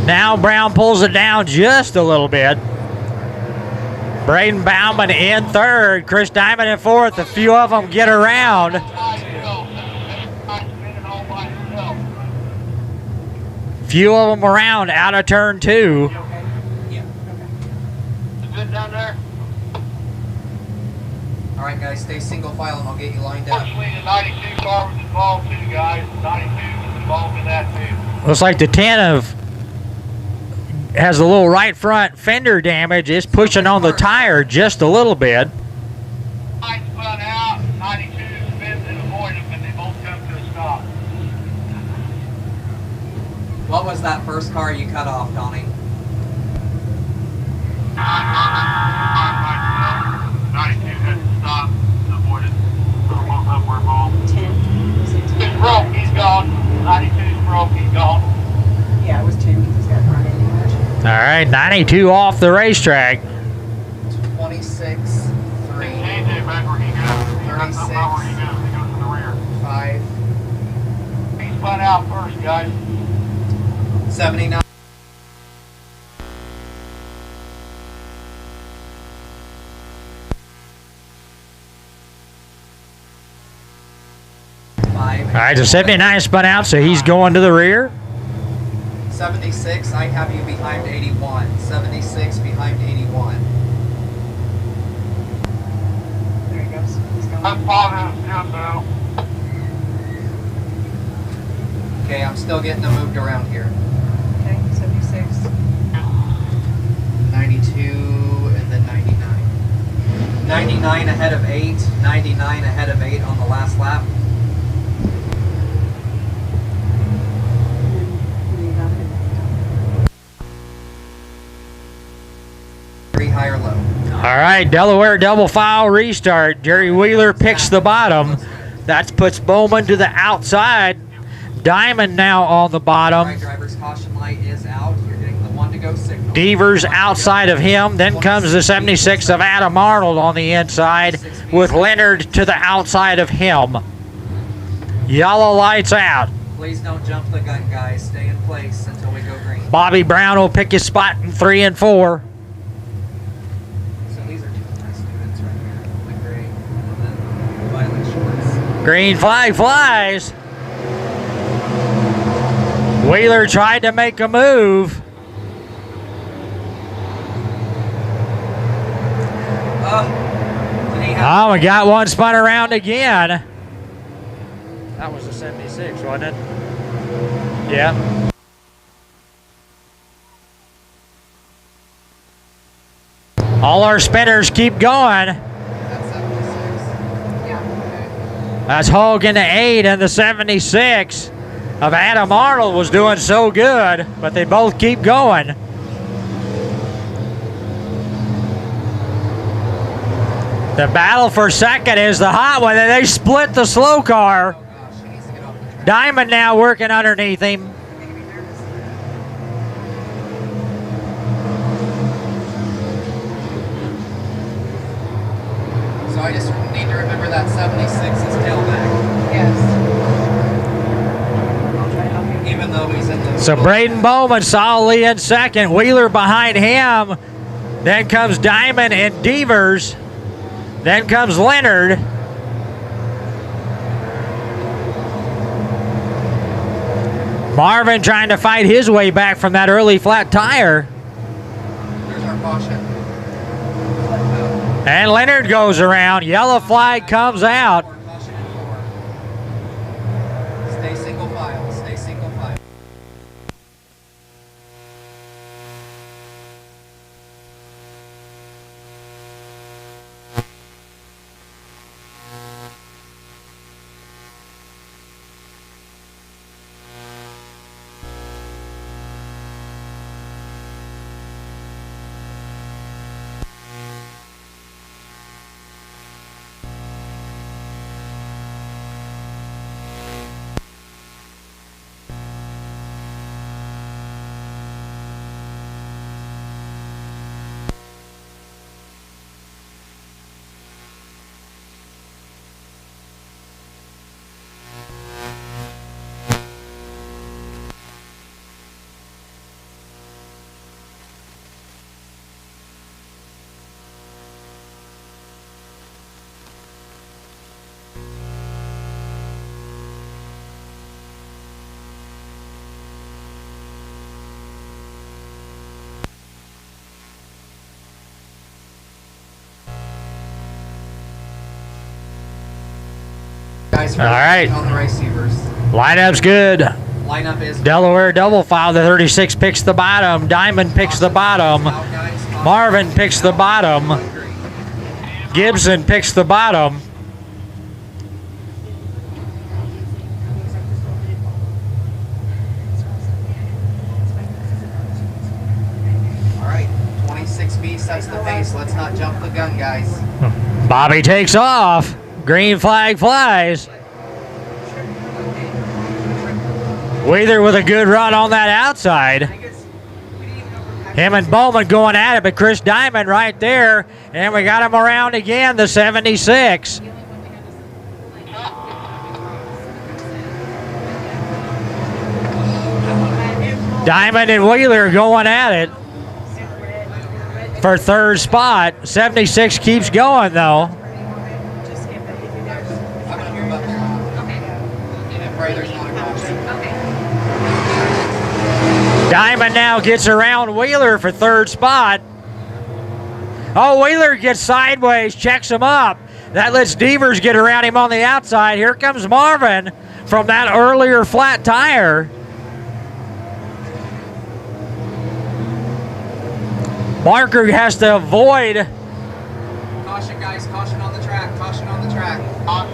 Now Brown pulls it down just a little bit. Braden Bauman in third, Chris Diamond in fourth. A few of them get around. Few of them around out of turn 2. Yeah. Good down there? All right, guys, stay single file and I'll get you lined up. Unfortunately, the 92 car was involved too, guys. 92 was involved in that too. Looks like the 10 has a little right front fender damage. It's pushing on the tire just a little bit. I spun out, 92 spins and avoided them, and they both come to a stop. What was that first car you cut off, Donnie? 92 had to stop, avoided, both up were ball. 10. Was it 10? He's broke, he's gone. 92's broke, he's gone. Yeah, it was 10 because he's got run in much. All right, 92 off the racetrack. 26, 3, AJ back where he goes. He's got something out where he goes. He goes to the rear. 5, He spun out first, guys. 79. All right, so 79 spun out, so he's going to the rear. 76, I have you behind 81. 76 behind 81. There he goes. He's going. I'm positive, yeah, now. Okay, I'm still getting them moved around here. Okay, 76. 92 and then 99. 99 ahead of 8. 99 ahead of 8 on the last lap. High or low. All right, Delaware double file restart. Jerry Wheeler picks the bottom. That puts Bowman to the outside. Diamond now on the All bottom. right, driver's caution light is out. You're getting the 1 to go signal. Devers outside of him. Then comes the 76 of Adam Arnold on the inside with Leonard to the outside of him. Yellow lights out. Please don't jump the gun, guys. Stay in place until we go green. Bobby Brown will pick his spot in 3 and 4. So these are 2 of my students right here. The gray and then violet shorts. Green flag flies. Wheeler tried to make a move. Oh, we got one spun around again. That was a 76, wasn't it? Yeah. All our spinners keep going. That's 76. Yeah. That's Hogan to 8, and the 76 of Adam Arnold was doing so good, but they both keep going. The battle for second is the hot one, and they split the slow car. Oh gosh, he needs to get off the track. Diamond now working underneath him. So I just need to remember that 76's tailback, Yes. I'll try to help you. even though he's in the. So Braden Bowman solidly in second. Wheeler behind him. Then comes Diamond and Devers. Then comes Leonard. Marvin trying to fight his way back from that early flat tire. There's our caution. And Leonard goes around. Yellow flag comes out. Caution and four. Stay single file. Stay single file. Guys, All right. on the receivers. Lineup's good. Lineup is Delaware double file. The 36 picks the bottom. Diamond picks the bottom. out, guys. Caution. Marvin picks the bottom. Green. Gibson picks the bottom. All right, 26B sets the pace. Let's not jump the gun, guys. Bobby takes off. Green flag flies. Wheeler with a good run on that outside. Him and Bowman going at it, but Chris Diamond right there. And we got him around again, the 76. Diamond and Wheeler going at it for third spot. 76 keeps going, though. I'm gonna move up there. And pray there's not a caution. Diamond now gets around Wheeler for third spot. Oh, Wheeler gets sideways, checks him up. That lets Devers get around him on the outside. Here comes Marvin from that earlier flat tire. Barker has to avoid Caution, guys. Caution on the track. Caution on the track.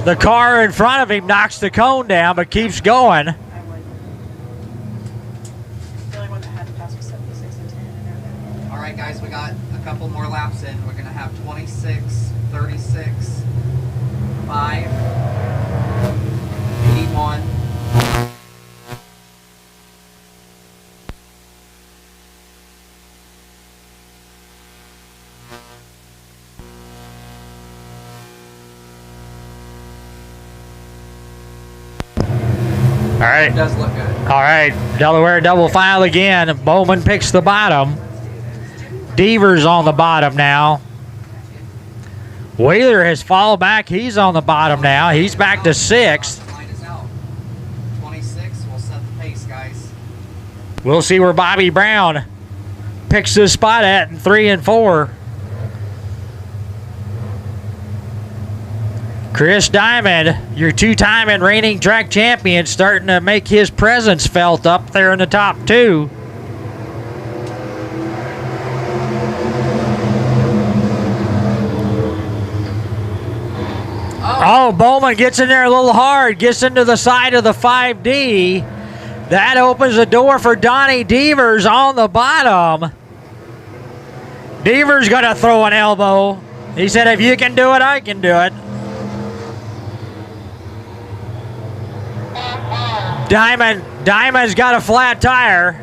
the car in front of him, knocks the cone down, but keeps going. The only one that had to pass was 76 and 10 in there. All right, guys. We got a couple more laps in. We're gonna have 26, 36, 5, 81. All right. It does look good. All right, Delaware double file again. Bowman picks the bottom. Devers on the bottom now. Wheeler has fallen back. He's on the bottom now. He's back to sixth. Line is out. 26 will set the pace, guys. We'll see where Bobby Brown picks his spot at in 3 and 4. Chris Diamond, your two-time and reigning track champion, starting to make his presence felt up there in the top 2. Oh, Bowman gets in there a little hard, gets into the side of the 5D. That opens the door for Donnie Devers on the bottom. Devers going to throw an elbow. He said, if you can do it, I can do it. Diamond's got a flat tire.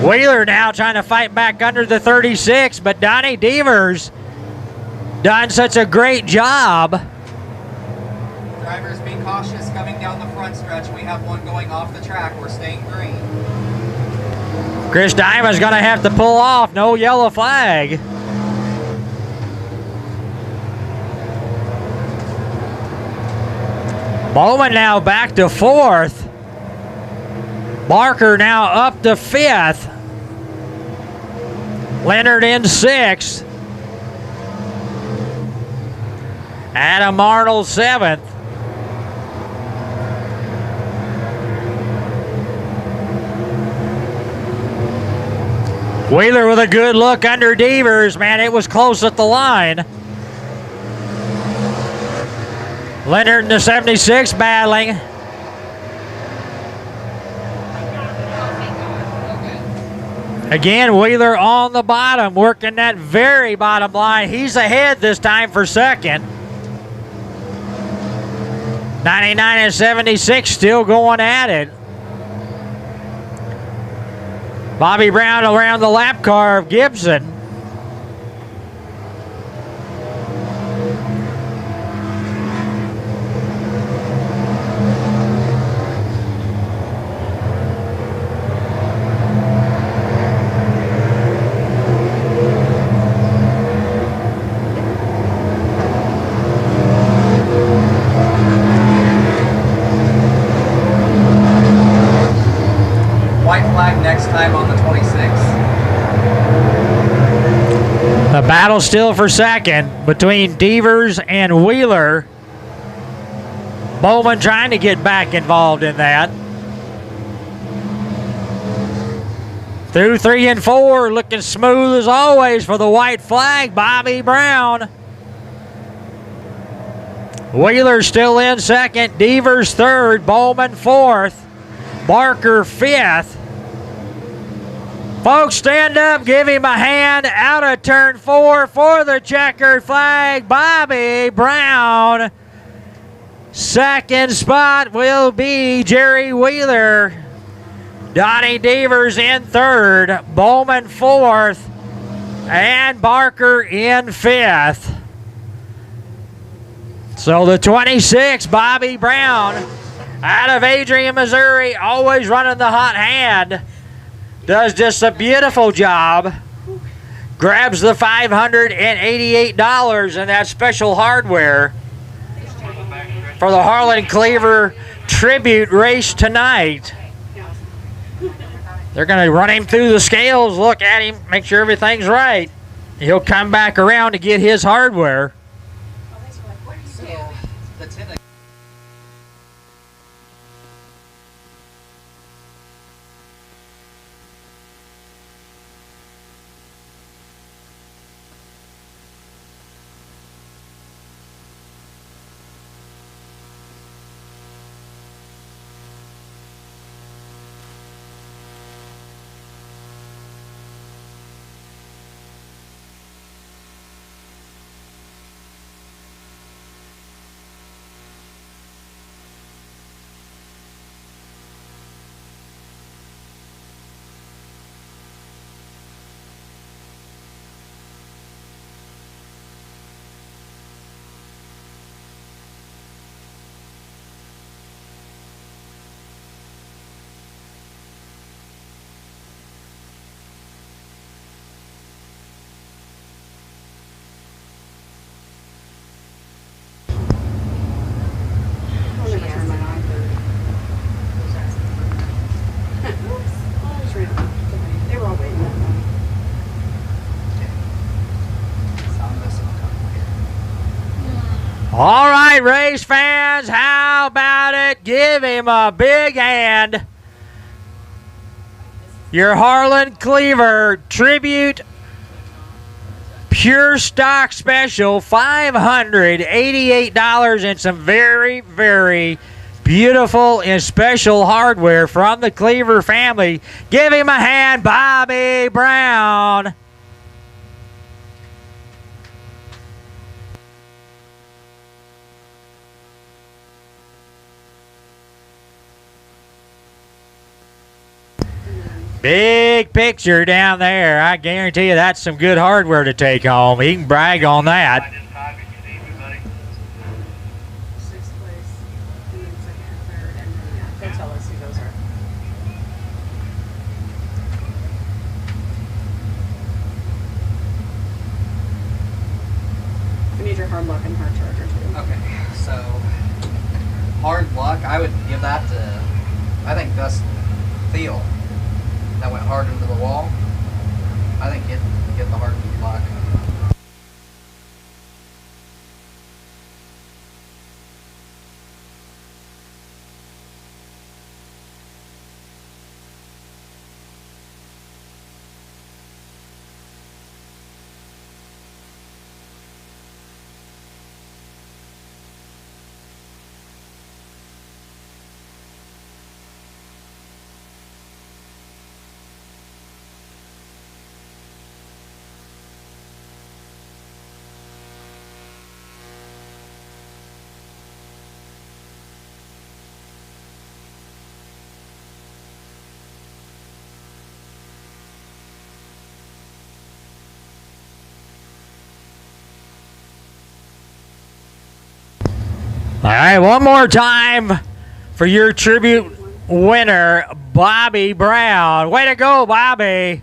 Wheeler now trying to fight back under the 36, but Donnie Devers done such a great job. Drivers, be cautious coming down the front stretch. We have one going off the track. We're staying green. Chris Diamond's going to have to pull off. No yellow flag. Bowman now back to 4th. Barker now up to 5th. Leonard in 6th. Adam Arnold 7th. Wheeler with a good look under Devers. Man, it was close at the line. Leonard in the 76 battling. Again, Wheeler on the bottom, working that very bottom line. He's ahead this time for 2nd. 99 and 76 still going at it. Bobby Brown around the lap car of Gibson. White flag next time on the 26th. The battle still for 2nd between Devers and Wheeler. Bowman trying to get back involved in that. Through 3 and 4, looking smooth as always for the white flag, Bobby Brown. Wheeler still in 2nd, Devers 3rd, Bowman 4th, Barker 5th. Folks, stand up, give him a hand out of turn 4 for the checkered flag, Bobby Brown. 2nd spot will be Jerry Wheeler. Donnie Devers in 3rd, Bowman 4th, and Barker in 5th. So the 26, Bobby Brown, out of Adrian, Missouri, always running the hot hand. Does just a beautiful job. Grabs the $588 in that special hardware for the Harlan Cleaver Tribute race tonight. They're going to run him through the scales, look at him, make sure everything's right. He'll come back around to get his hardware. The 10 All right, race fans, how about it? Give him a big hand. Your Harlan Cleaver Tribute Pure Stock Special, $588 and some very, very beautiful and special hardware from the Cleaver family. Give him a hand, Bobby Brown. Big picture down there. I guarantee you that's some good hardware to take home. He can brag on that. I just typed it, you see me, buddy. 6th place, and then 2nd, 3rd, and then, yeah, they'll tell us who those are. We need your hard luck and hard charger too. Okay, so hard luck, I would give that to, I think Gus Thiel. That went hard into the wall. I think get the hard luck. All right, one more time for your tribute winner, Bobby Brown. Way to go, Bobby.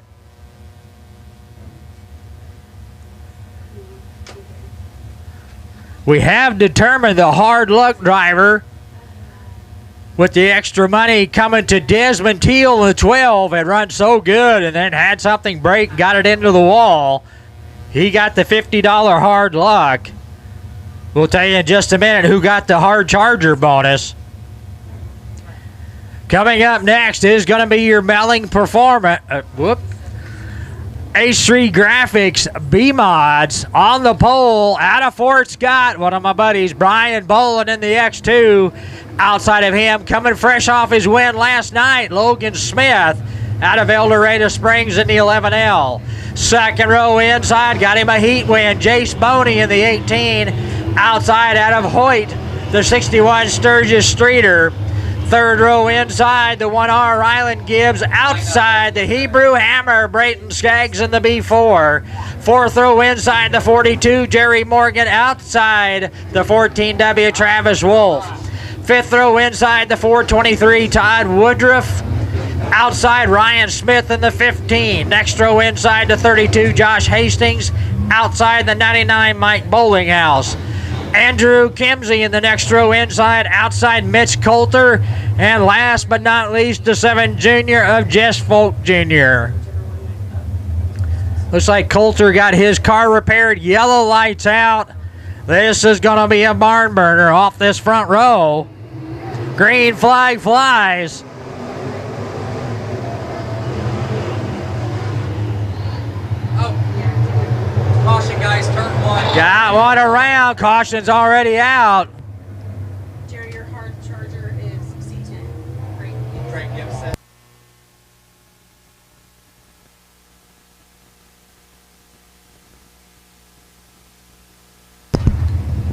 We have determined the hard luck driver with the extra money coming to Desmond Teal in the 12. It run so good and then had something break, got it into the wall. He got the $50 hard luck. We'll tell you in just a minute who got the hard charger bonus. Coming up next is going to be your Melling Performance. H3 Graphics B-Mods on the pole out of Fort Scott. One of my buddies, Brian Bolin in the X2. Outside of him, coming fresh off his win last night, Logan Smith out of El Dorado Springs in the 11L. Second row inside, got him a heat win. Jace Boney in the 18. Outside out of Hoyt, the 61 Sturgis Streeter. Third row inside, the 1R Ryland Gibbs. Outside, the Hebrew Hammer, Brayton Skaggs in the B4. Fourth row inside, the 42 Jerry Morgan. Outside, the 14W Travis Wolf. Fifth row inside, the 423 Todd Woodruff. Outside, Ryan Smith in the 15. Next row inside, the 32 Josh Hastings. Outside, the 99 Mike Bowlinghouse. Andrew Kimsey in the next row inside. Outside, Mitch Coulter. And last but not least, the 7 junior of Jess Folk Jr. Looks like Coulter got his car repaired. Yellow lights out. This is going to be a barn burner off this front row. Green flag flies. Caution, guys, turn one. Got one around. Caution's already out. Jerry, your hard charger is C10. Frank Gibson.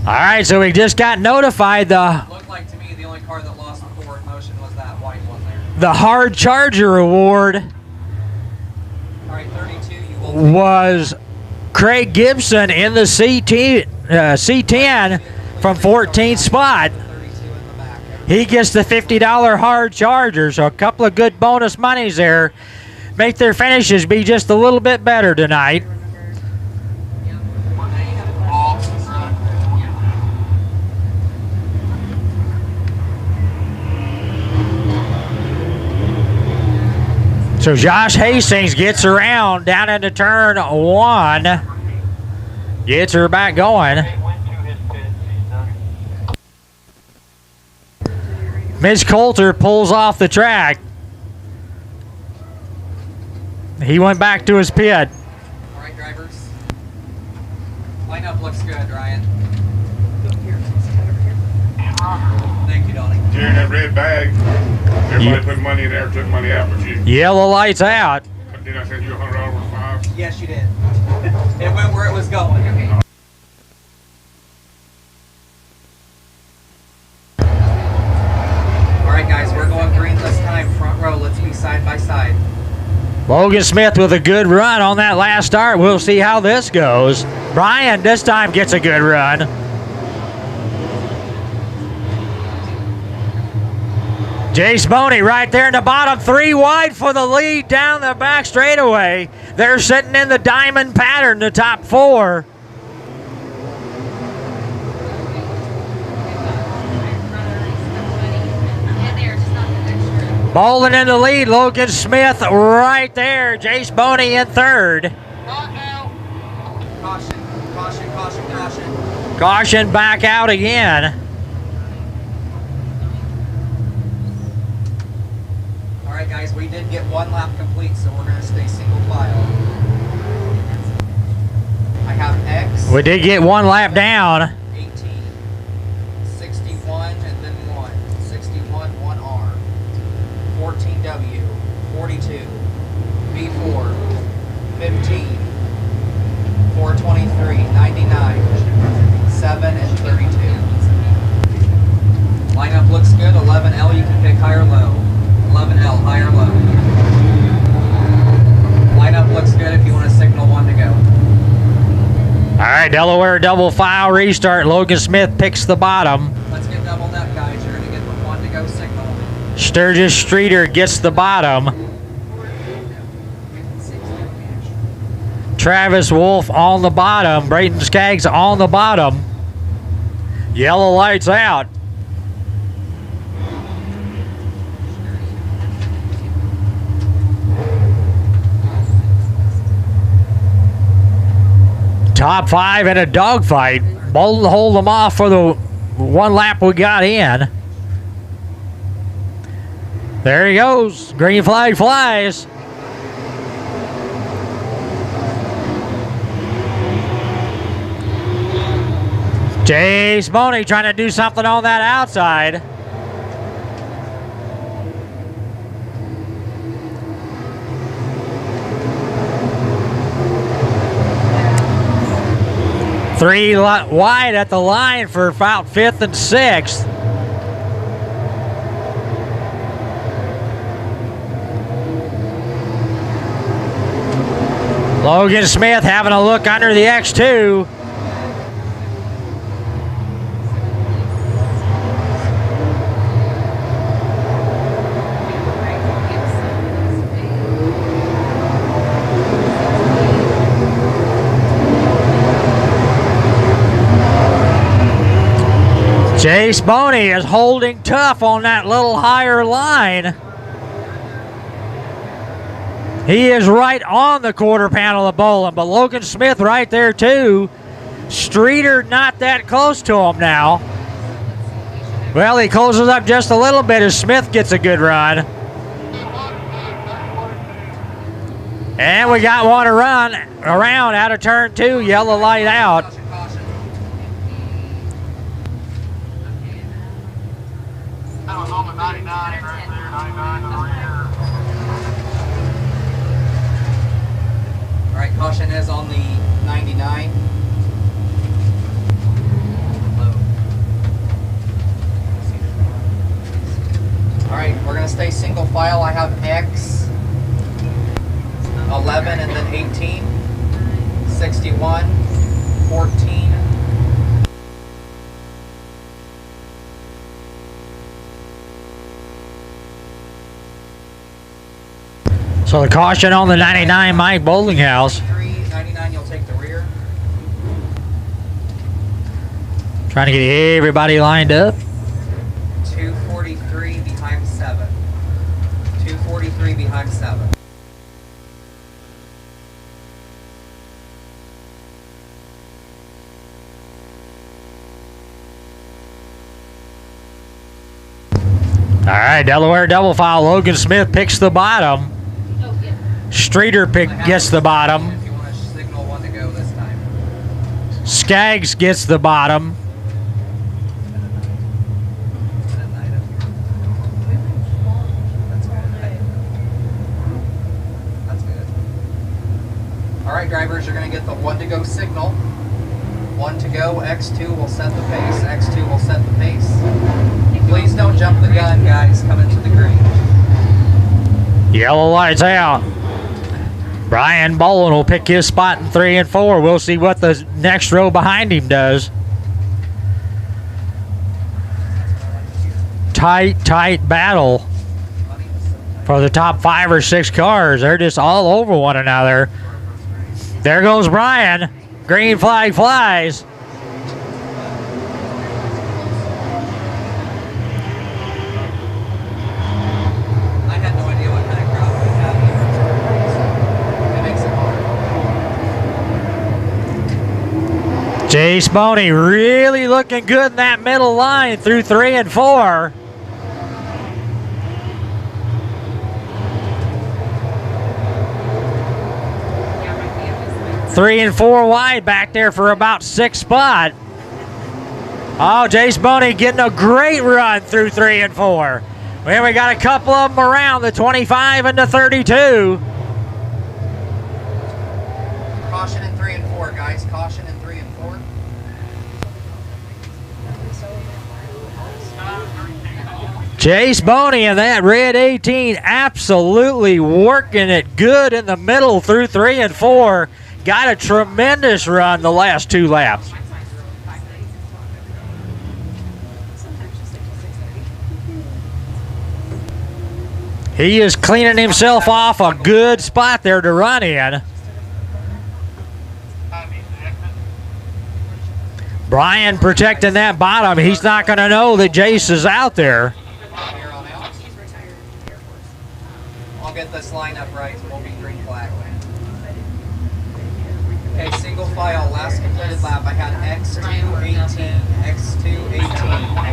All right, so we just got notified Looked like to me the only car that lost the forward motion was that white one there. the hard charger award All right, 32. You will was Craig Gibson in the C10 from 14th spot. 32 in the back. He gets the $50 hard charger, so a couple of good bonus monies there. Make their finishes be just a little bit better tonight. So Josh Hastings gets around down into turn 1. Gets her back going. Mitch Coulter pulls off the track. He went back to his pit. All right, drivers. Lineup looks good, Ryan. Thank you, Donnie. Jerry, that red bag, everybody put money in there, took money out but you. Yellow lights out. Did I send you $100 worth of fives? Yes, you did. It went where it was going. All right, guys, we're going green this time. Front row, let's be side by side. Logan Smith with a good run on that last start. We'll see how this goes. Brian this time gets a good run. Jace Boney right there in the bottom, 3 wide for the lead down the back straightaway. They're sitting in the diamond pattern, the top 4. Bowling in the lead. Logan Smith right there. Jace Boney in third. Caution, caution, caution, caution. Caution back out again. All right, guys, we did get one lap complete, so we're going to stay single file. I have X. We did get one lap down. 18, 61, and then 1. 61, 1R. 14W, 42, B4, 15, 423, 99, 7, and 32. Lineup looks good. 11L, you can pick high or low. 11L, high or low. Lineup looks good if you want to signal 1 to go. All right, Delaware double file restart. Logan Smith picks the bottom. Let's get double net, guys. You're going to get the 1 to go signal. Sturgis Streeter gets the bottom. Travis Wolf on the bottom. Brayton Skaggs on the bottom. Yellow lights out. Top 5 in a dogfight. Bolton hold them off for the one lap we got in. There he goes. Green flag flies. Jace Boney trying to do something on that outside. Three wide at the line for about 5th and 6th. Logan Smith having a look under the X2. Jace Boney is holding tough on that little higher line. He is right on the quarter panel of bowling, but Logan Smith right there too. Streeter not that close to him now. Well, he closes up just a little bit as Smith gets a good run. And we got one to run around out of turn 2, yellow light out. Caution, caution. That was on the 99 right there, 99 over here. All right, caution is on the 99. Low. All right, we're gonna stay single file. I have X, 11, and then 18, 61, 14. So the caution on the 99 Mike Bowlinghouse. 99, you'll take the rear. Trying to get everybody lined up. 243 behind 7. 243 behind 7. All right, Delaware double file. Logan Smith picks the bottom. Streeter gets the bottom. If you want to signal 1 to go this time. Skaggs gets the bottom. That's good. All right, drivers, you're going to get the 1 to go signal. 1 to go, X2 will set the pace. X2 will set the pace. Please don't jump the gun, guys, coming to the green. Yellow lights out. Brian Bolin will pick his spot in 3 and 4. We'll see what the next row behind him does. Tight battle for the top 5 or 6 cars. They're just all over one another. There goes Brian. Green flag flies. Jace Boney really looking good in that middle line through 3 and 4. Three and 4 wide back there for about 6th spot. Oh, Jace Boney getting a great run through 3 and 4. Well, we got a couple of them around the 25 and the 32. Caution in 3 and 4, guys. Caution in 3 and 4. Jace Boney in that red 18 absolutely working it good in the middle through 3 and 4. Got a tremendous run the last 2 laps. He is cleaning himself off a good spot there to run in. Brian protecting that bottom. He's not going to know that Jace is out there. Here on out. I'll get this line up right, so we'll be green flag. Okay, single file, last completed lap. I had X2 18, X2 18,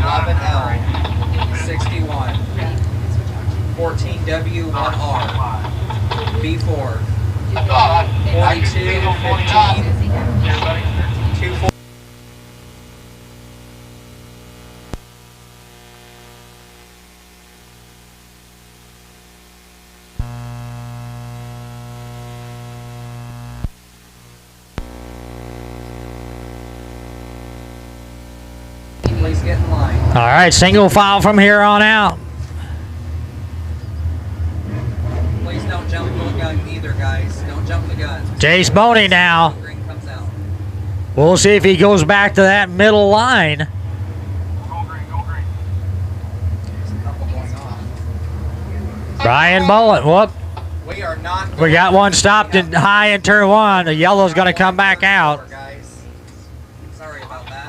11L, 61, 14W, 1R, B4, 42, 15, 24. Please get in line. All right, single file from here on out. Please don't jump the gun either, guys. Don't jump the gun. Jace Boney now. Green comes out. We'll see if he goes back to that middle line. Go green, go green. There's a couple going off. Brian Bullitt, whoop. We are not. We got one stopped in high in turn 1. The yellow's going to come back out. Guys. Sorry about that.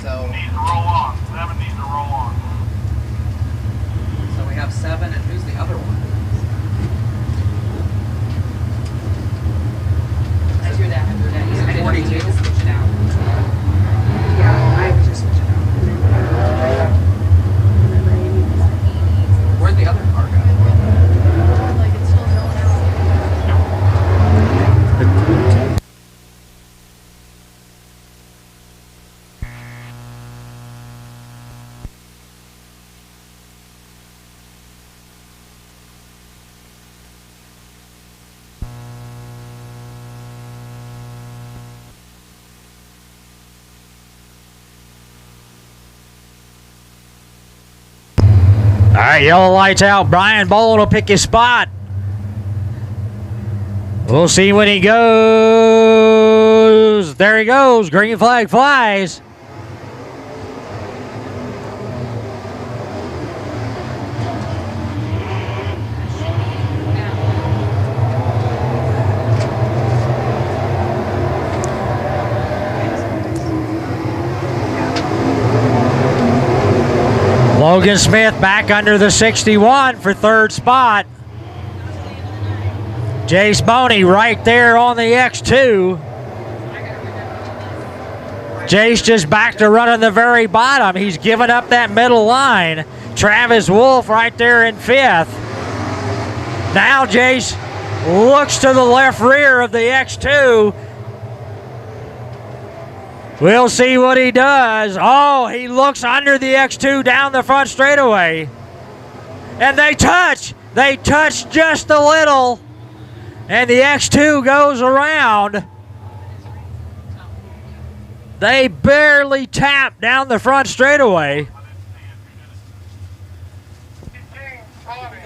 So, Needs to roll on. 7 needs to roll on. so we have 7, and who's the other one? I threw that. Is it 42? Switch it out. Yeah, I was just switching out. Where'd the other car go? Like it's still going out. All right, yellow lights out. Brian Boland will pick his spot. We'll see when he goes. There he goes. Green flag flies. Logan Smith back under the 61 for 3rd spot. Jace Boney right there on the X2. Jace just back to running the very bottom. He's given up that middle line. Travis Wolf right there in 5th. Now Jace looks to the left rear of the X2. We'll see what he does. Oh, he looks under the X2 down the front straightaway. And they touch. They touch just a little. And the X2 goes around. They barely tap down the front straightaway. 15, 20.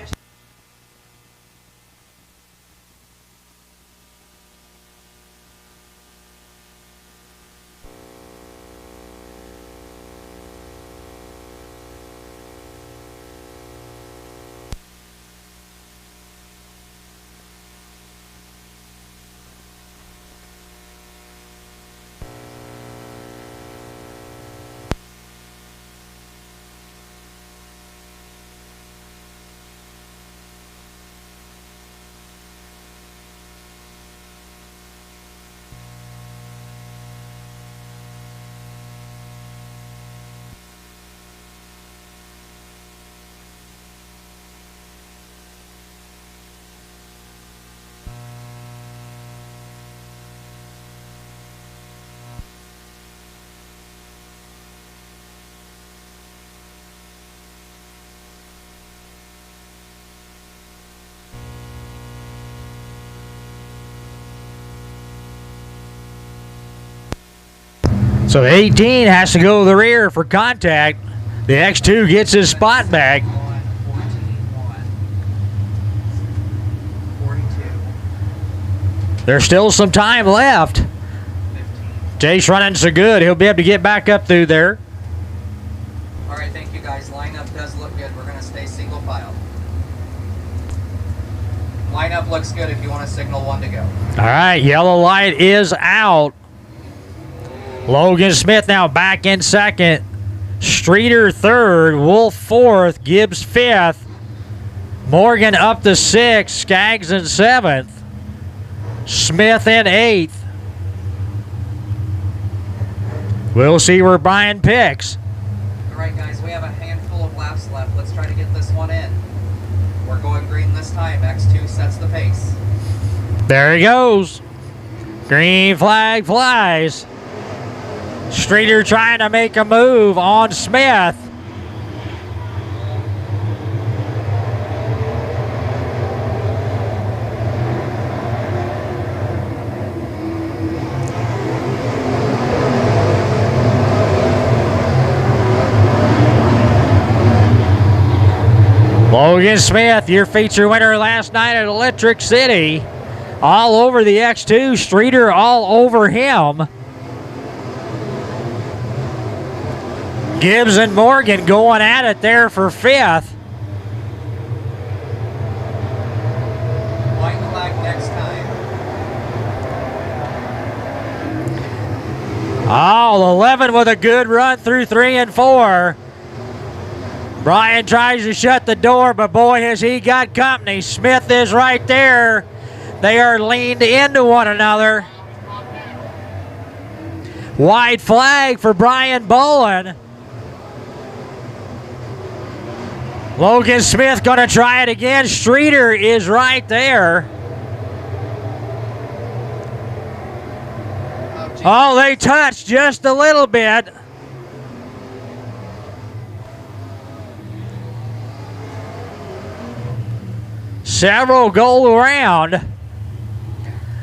So 18 has to go to the rear for contact. The X2 gets his spot back. 42. There's still some time left. 15. Chase running so good, he'll be able to get back up through there. All right, thank you guys. Lineup does look good. We're going to stay single file. Lineup looks good if you want to signal one to go. All right, yellow light is out. Logan Smith now back in second. Streeter third, Wolf fourth, Gibbs fifth. Morgan up to sixth, Skaggs in seventh. Smith in eighth. We'll see where Brian picks. All right, guys, we have a handful of laps left. Let's try to get this one in. We're going green this time. X2 sets the pace. There he goes. Green flag flies. Streeter trying to make a move on Smith. Logan Smith, your feature winner last night at Electric City. All over the X2, Streeter all over him. Gibbs and Morgan going at it there for fifth. White flag next time. Oh, 11 with a good run through 3 and 4. Brian tries to shut the door, but boy, has he got company. Smith is right there. They are leaned into one another. White flag for Brian Bolin. Logan Smith going to try it again. Streeter is right there. Oh, they touched just a little bit. Several go around.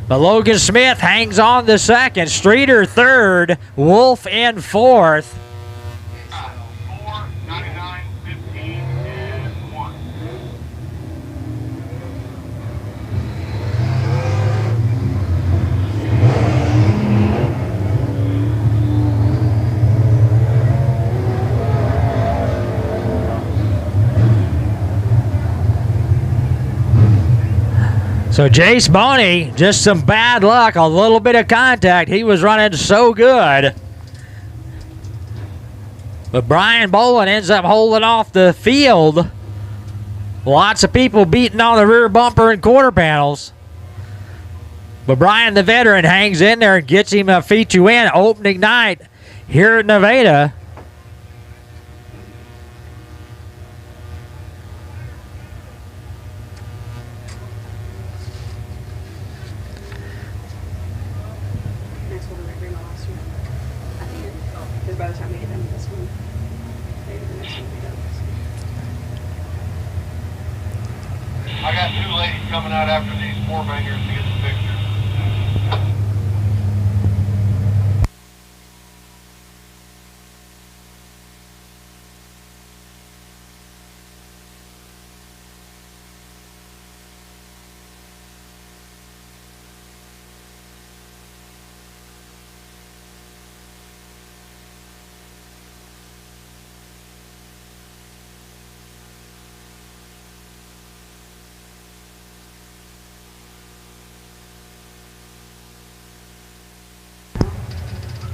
But Logan Smith hangs on to second. Streeter third. Wolf in fourth. 4, 99, 15, and 1. So Jace Boney, just some bad luck, a little bit of contact. He was running so good. But Brian Bolin ends up holding off the field. Lots of people beating on the rear bumper and quarter panels. But Brian, the veteran, hangs in there and gets him a feature win opening night here at Nevada. Next one, I bring my last one at the end. Because by the time we get done with this one, maybe the next one will be done. I got 2 ladies coming out after these 4 bangers to get the pictures.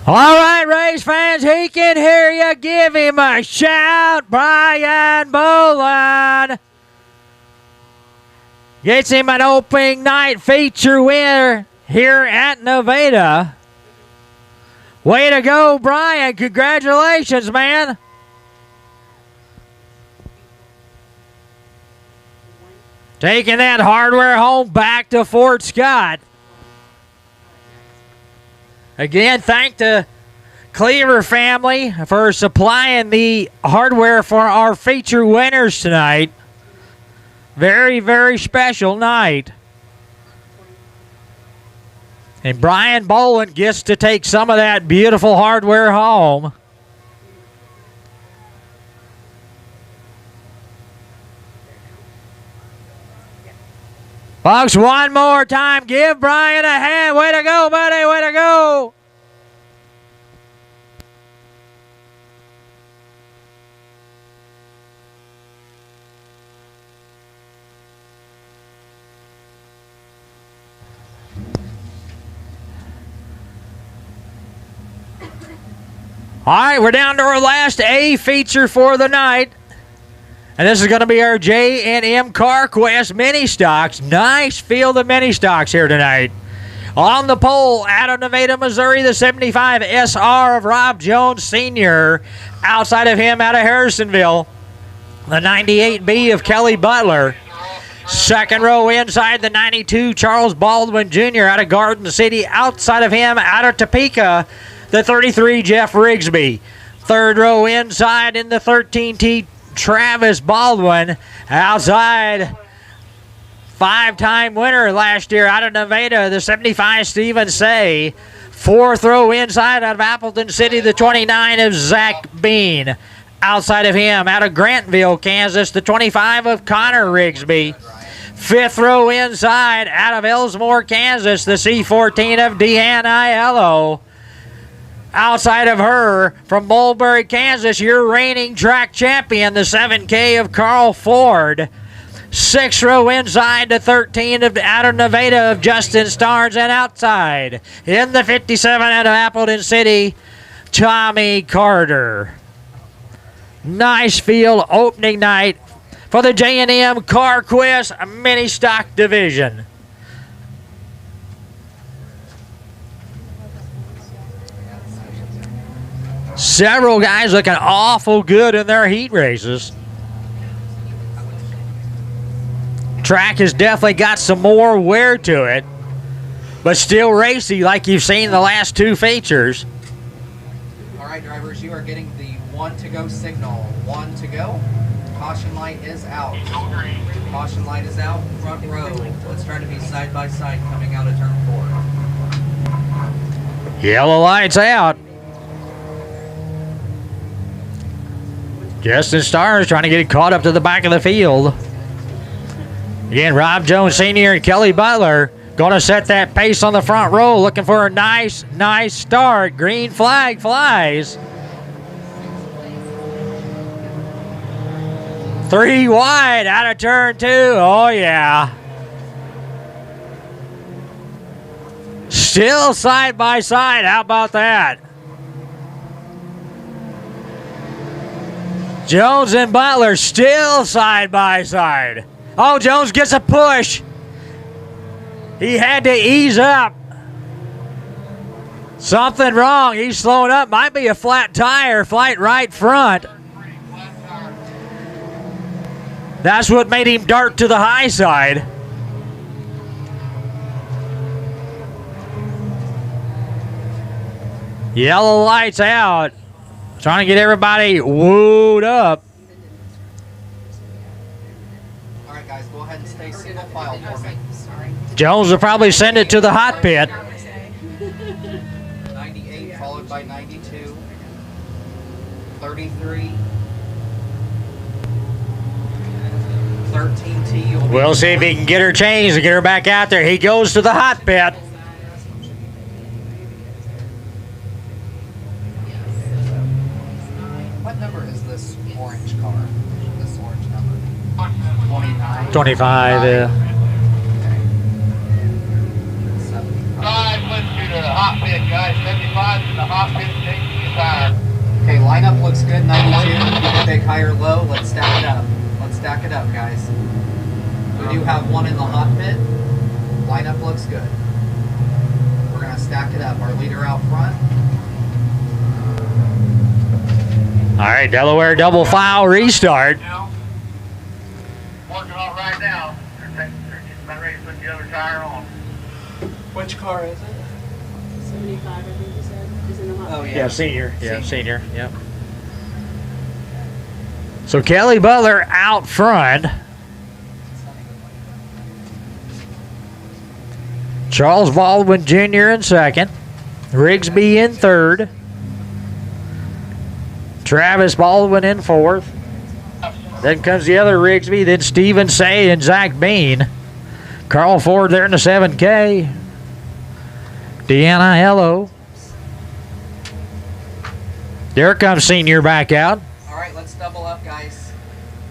All right, race fans, he can hear you. Give him a shout. Brian Bolin gets him an opening night feature winner here at Nevada. Way to go, Brian. Congratulations, man. Taking that hardware home back to Fort Scott. Again, thank the Cleaver family for supplying the hardware for our feature winners tonight. Very, very special night. And Brian Boland gets to take some of that beautiful hardware home. Folks, one more time. Give Brian a hand. Way to go, buddy. Way to go. All right, we're down to our last A feature for the night. And this is going to be our J&M CarQuest mini stocks. Nice field of mini stocks here tonight. On the pole, out of Nevada, Missouri, the 75 SR of Rob Jones Sr. Outside of him, out of Harrisonville, the 98B of Kelly Butler. Second row inside, the 92 Charles Baldwin Jr. out of Garden City. Outside of him, out of Topeka, the 33 Jeff Rigsby. Third row inside in the 13T Travis Baldwin. Outside, five-time winner last year out of Nevada, the 75 Stephen Say. Fourth row inside out of Appleton City, the 29 of Zach Bean. Outside of him, out of Grantville, Kansas, the 25 of Connor Rigsby. Fifth row inside out of Ellsmore, Kansas, the C14 of Deanne Aiello. Outside of her, from Mulberry, Kansas, your reigning track champion, the 7K of Carl Ford. Sixth row inside, the 13 of out of Nevada of Justin Starnes, and outside in the 57 out of Appleton City, Tommy Carter. Nice field opening night for the J&M CarQuest mini stock division. Several guys looking awful good in their heat races. Track has definitely got some more wear to it, but still racy like you've seen the last two features. All right, drivers, you are getting the 1 to go signal. 1 to go. Caution light is out. Caution light is out. Front row. Let's try to be side by side coming out of turn 4. Yellow lights out. Justin Starnes trying to get caught up to the back of the field. Again, Rob Jones Sr. and Kelly Butler going to set that pace on the front row, looking for a nice start. Green flag flies. 3 wide out of turn 2. Oh, yeah. Still side by side. How about that? Jones and Butler still side by side. Oh, Jones gets a push. He had to ease up. Something wrong. He's slowing up. Might be a flat tire, flight right front. That's what made him dart to the high side. Yellow lights out. Trying to get everybody wooed up. All right, guys, go ahead and stay single file for me. Jones will probably send it to the hot pit. 98 followed by 92. 33. 13T. We'll see if he can get her changed and get her back out there. He goes to the hot pit. What number is this orange car? This orange number? 29. 25, yeah. Okay. 75. Guys, let's do the hot pit, guys. 75 in the hot pit, taking the tire. Okay, lineup looks good. 92. Keep it big, high or low. Let's stack it up. Let's stack it up, guys. We do have one in the hot pit. Lineup looks good. We're going to stack it up. Our leader out front. All right, Delaware double file restart. Working on it right now. They're just about ready to put the other tire on. Which car is it? 75, I think you said. Is in the hot. Oh, yeah. Yeah, senior. Yeah, senior. Yep. So Kelly Butler out front. Charles Baldwin Jr. in second. Rigsby in third. Travis Baldwin in fourth. Then comes the other Rigsby, then Stephen Say and Zach Bean. Carl Ford there in the 7K. Deanna Hello. There comes Senior back out. All right, let's double up, guys.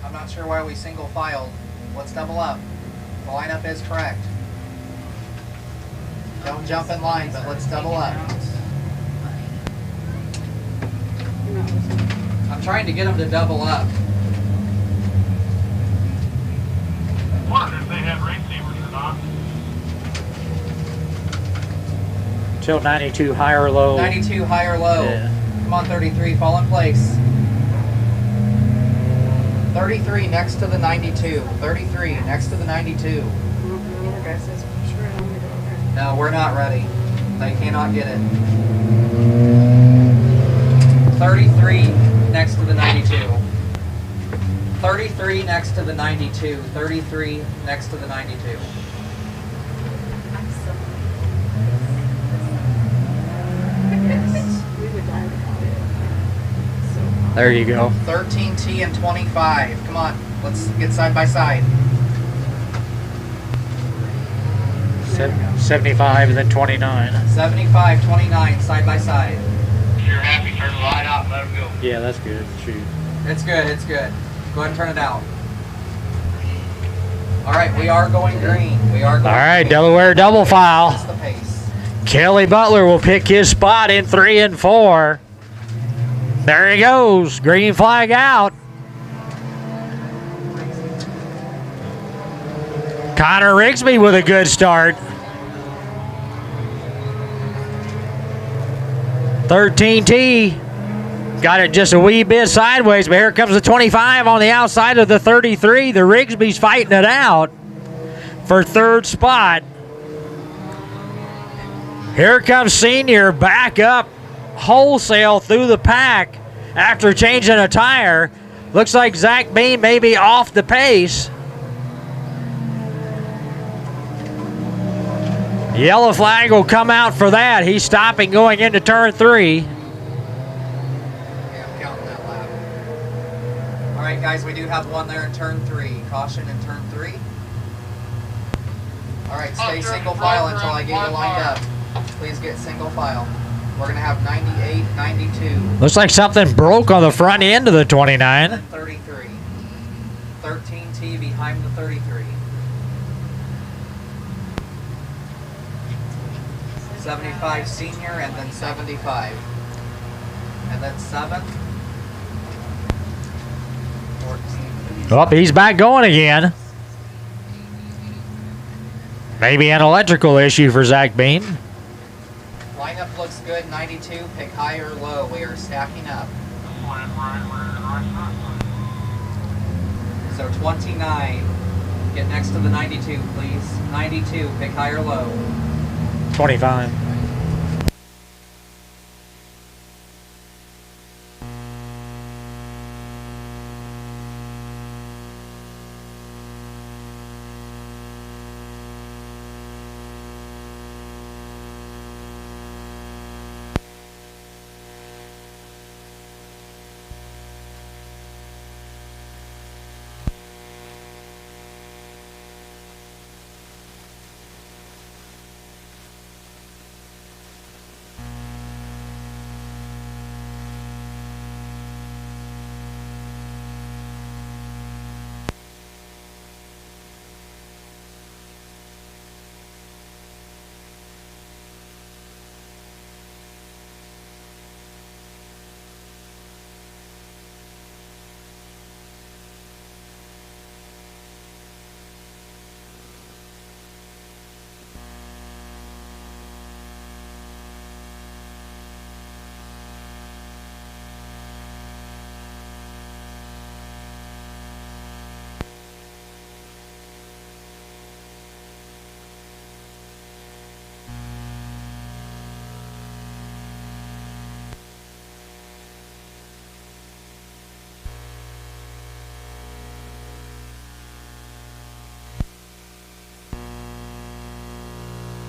I'm not sure why we single filed. Let's double up. The lineup is correct. Don't jump in line, but let's double up. I'm trying to get them to double up. Wondered if they had receivers or not. Till 92, high or low. 92, high or low. Yeah. Come on, 33, fall in place. 33 next to the 92. 33 next to the 92. No, we're not ready. They cannot get it. 33 next to the 92. 33 next to the 92. 33 next to the 92. There you go. 13T and 25. Come on, let's get side by side. 75 and then 29. 75, 29, side by side. If you're happy, turn the light off and let them go. Yeah, that's good. Shoot. It's good, it's good. Go ahead and turn it out. All right, we are going green. We are going All right, green. Delaware double file. That's the pace. Kelly Butler will pick his spot in 3 and 4. There he goes. Green flag out. Connor Rigsby with a good start. 13T. Got it just a wee bit sideways, but here comes the 25 on the outside of the 33. The Rigsby's fighting it out for third spot. Here comes Senior back up wholesale through the pack after changing a tire. Looks like Zach Bean may be off the pace. Yellow flag will come out for that. He's stopping going into turn 3. Yeah, I'm counting that lap. All right, guys, we do have one there in turn 3. Caution in turn 3. All right, stay single file until I get you lined up. Please get single file. We're going to have 98, 92, Looks like something broke on the front end of the 29. and 33. 13T behind the 33. 75 Senior, and then 75. And then 7. 14. Oh, he's back going again. Maybe an electrical issue for Zach Bean. Lineup looks good. 92. Pick high or low. We are stacking up. So 29. Get next to the 92, please. 92. Pick high or low. 25.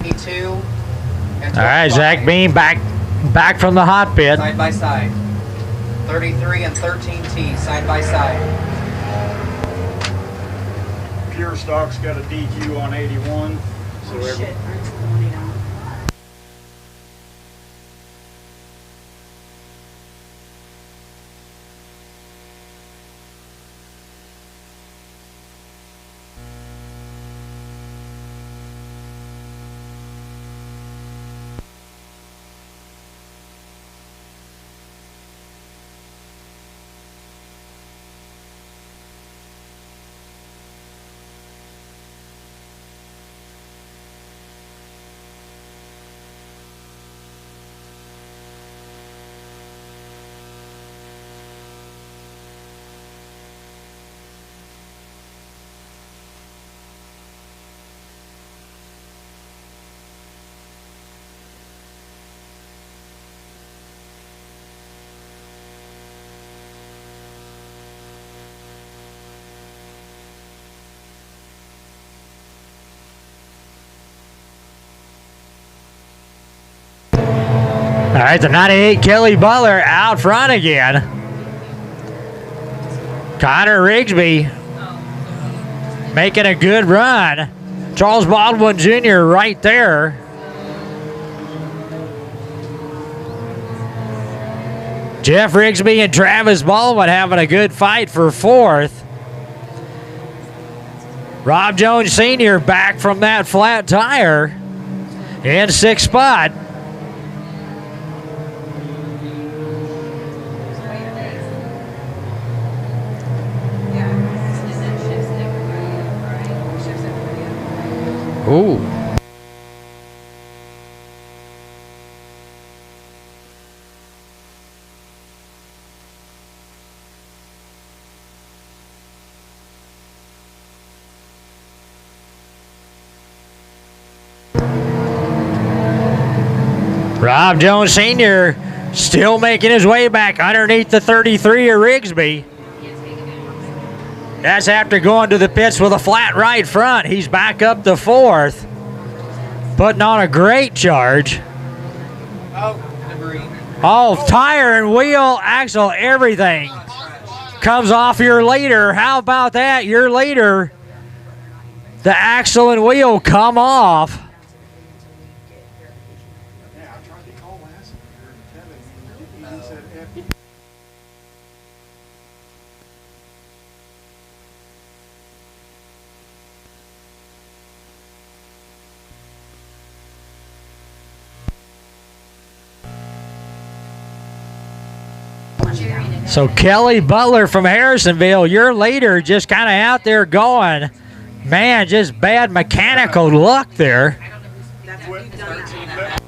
22 and 25. All right, Zach Beam back from the hot pit. Side by side. 33 and 13T, side by side. Pure Stock's got a DQ on 81. So Oh every, shit, aren't you the money down? All right, the 98 Kelly Butler out front again. Connor Rigsby making a good run. Charles Baldwin Jr. right there. Jeff Rigsby and Travis Baldwin having a good fight for fourth. Rob Jones Sr. back from that flat tire in sixth spot. Ooh. Rob Jones Sr. still making his way back underneath the 33 of Rigsby. That's after going to the pits with a flat right front. He's back up to fourth, putting on a great charge. Oh, debris. Oh, tire and wheel, axle, everything comes off your leader. How about that? Your leader, the axle and wheel come off. yeah, I tried to call last year and tell him. He said, So Kelly Butler from Harrisonville, your leader, just kind of out there going. Man, just bad mechanical luck there. That's what you've done.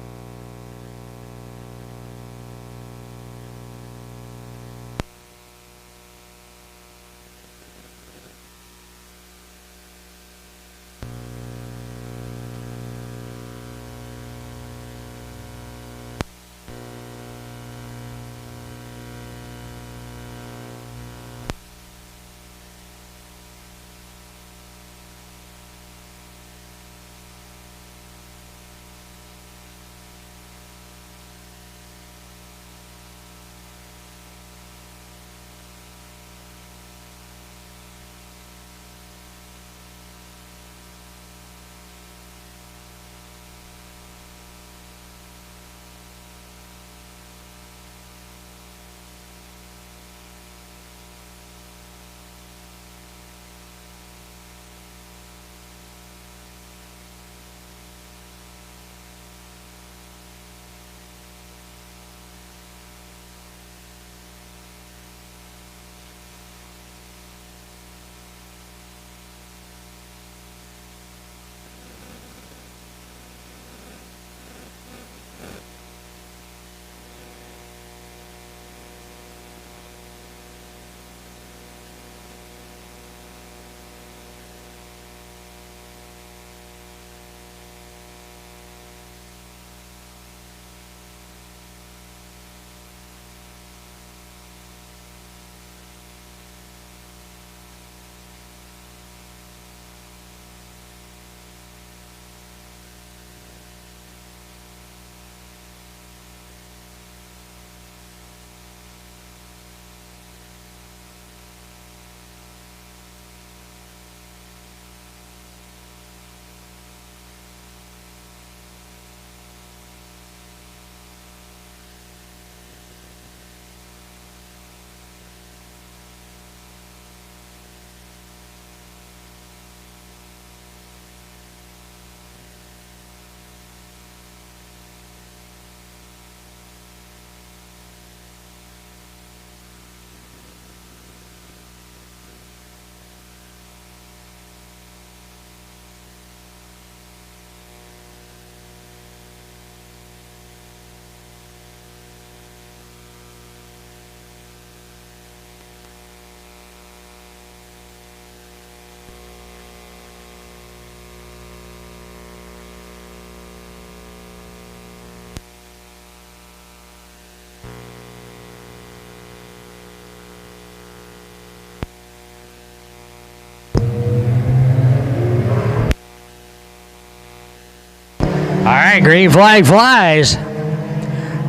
All right, green flag flies.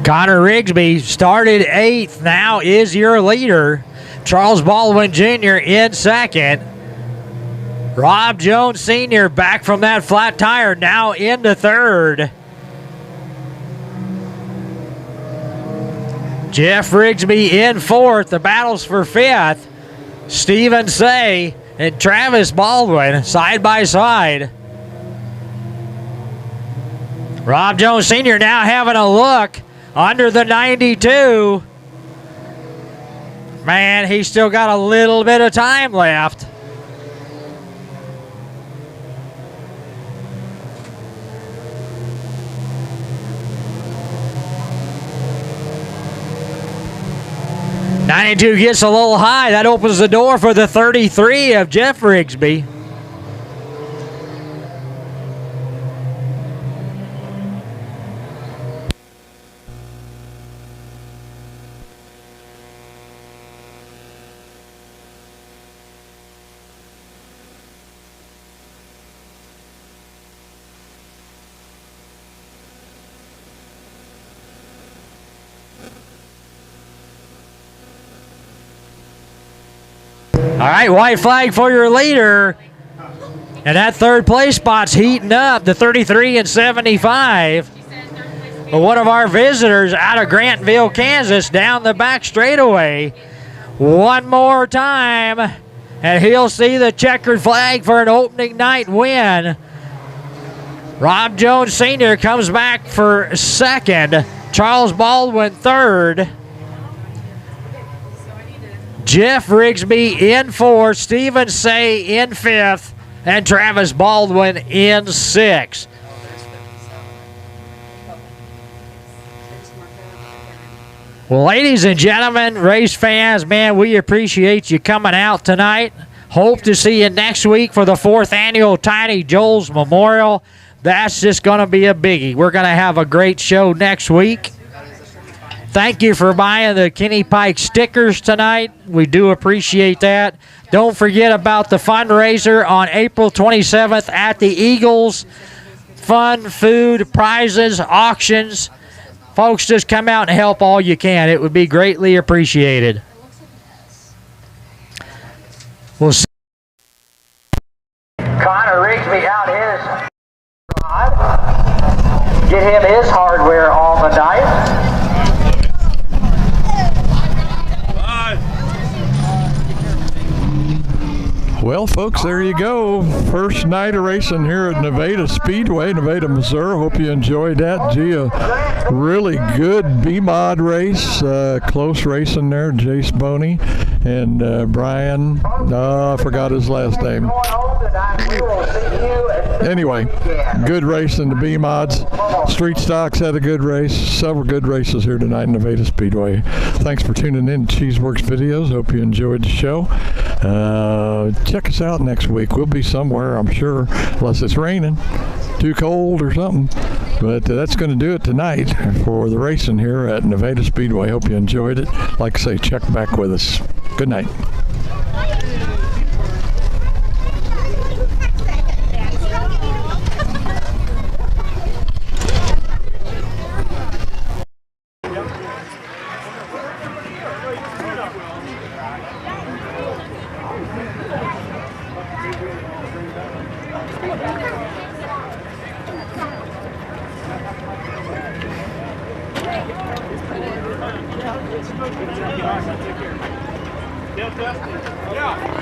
Connor Rigsby started 8th, now is your leader. Charles Baldwin Jr. in 2nd. Rob Jones Sr. back from that flat tire, now into 3rd. Jeff Rigsby in 4th. The battle's for 5th. Stephen Say and Travis Baldwin side by side. Rob Jones Sr. now having a look under the 92. Man, he's still got a little bit of time left. '92 gets a little high. That opens the door for the 33 of Jeff Rigsby. All right, white flag for your leader. And that 3rd place spot's heating up, the 33 and 75. But one of our visitors out of Grantville, Kansas, down the back straightaway. One more time, and he'll see the checkered flag for an opening night win. Rob Jones Sr. comes back for 2nd. Charles Baldwin 3rd. Jeff Rigsby in 4th, Stephen Say in 5th, and Travis Baldwin in 6th. Well, ladies and gentlemen, race fans, man, we appreciate you coming out tonight. Hope to see you next week for the 4th annual Tiny Joel's Memorial. That's just going to be a biggie. We're going to have a great show next week. Thank you for buying the Kenny Pike stickers tonight. We do appreciate that. Don't forget about the fundraiser on April 27th at the Eagles. Fun, food, prizes, auctions. Folks, just come out and help all you can. It would be greatly appreciated. We'll see. Connor Rigsby out his rod. Get him his hardware on the night. Well, folks, there you go. First night of racing here at Nevada Speedway, Nevada, Missouri. Hope you enjoyed that. Gee, a really good B-Mod race. Close racing there. Jace Boney and Brian. I forgot his last name. Anyway, good race in the B-Mods. Street Stocks had a good race. Several good races here tonight in Nevada Speedway. Thanks for tuning in to Cheeseworks Videos. Hope you enjoyed the show. Check us out next week. We'll be somewhere, I'm sure, unless it's raining, too cold or something. But that's going to do it tonight for the racing here at Nevada Speedway. Hope you enjoyed it. Like I say, check back with us. Good night. Yeah.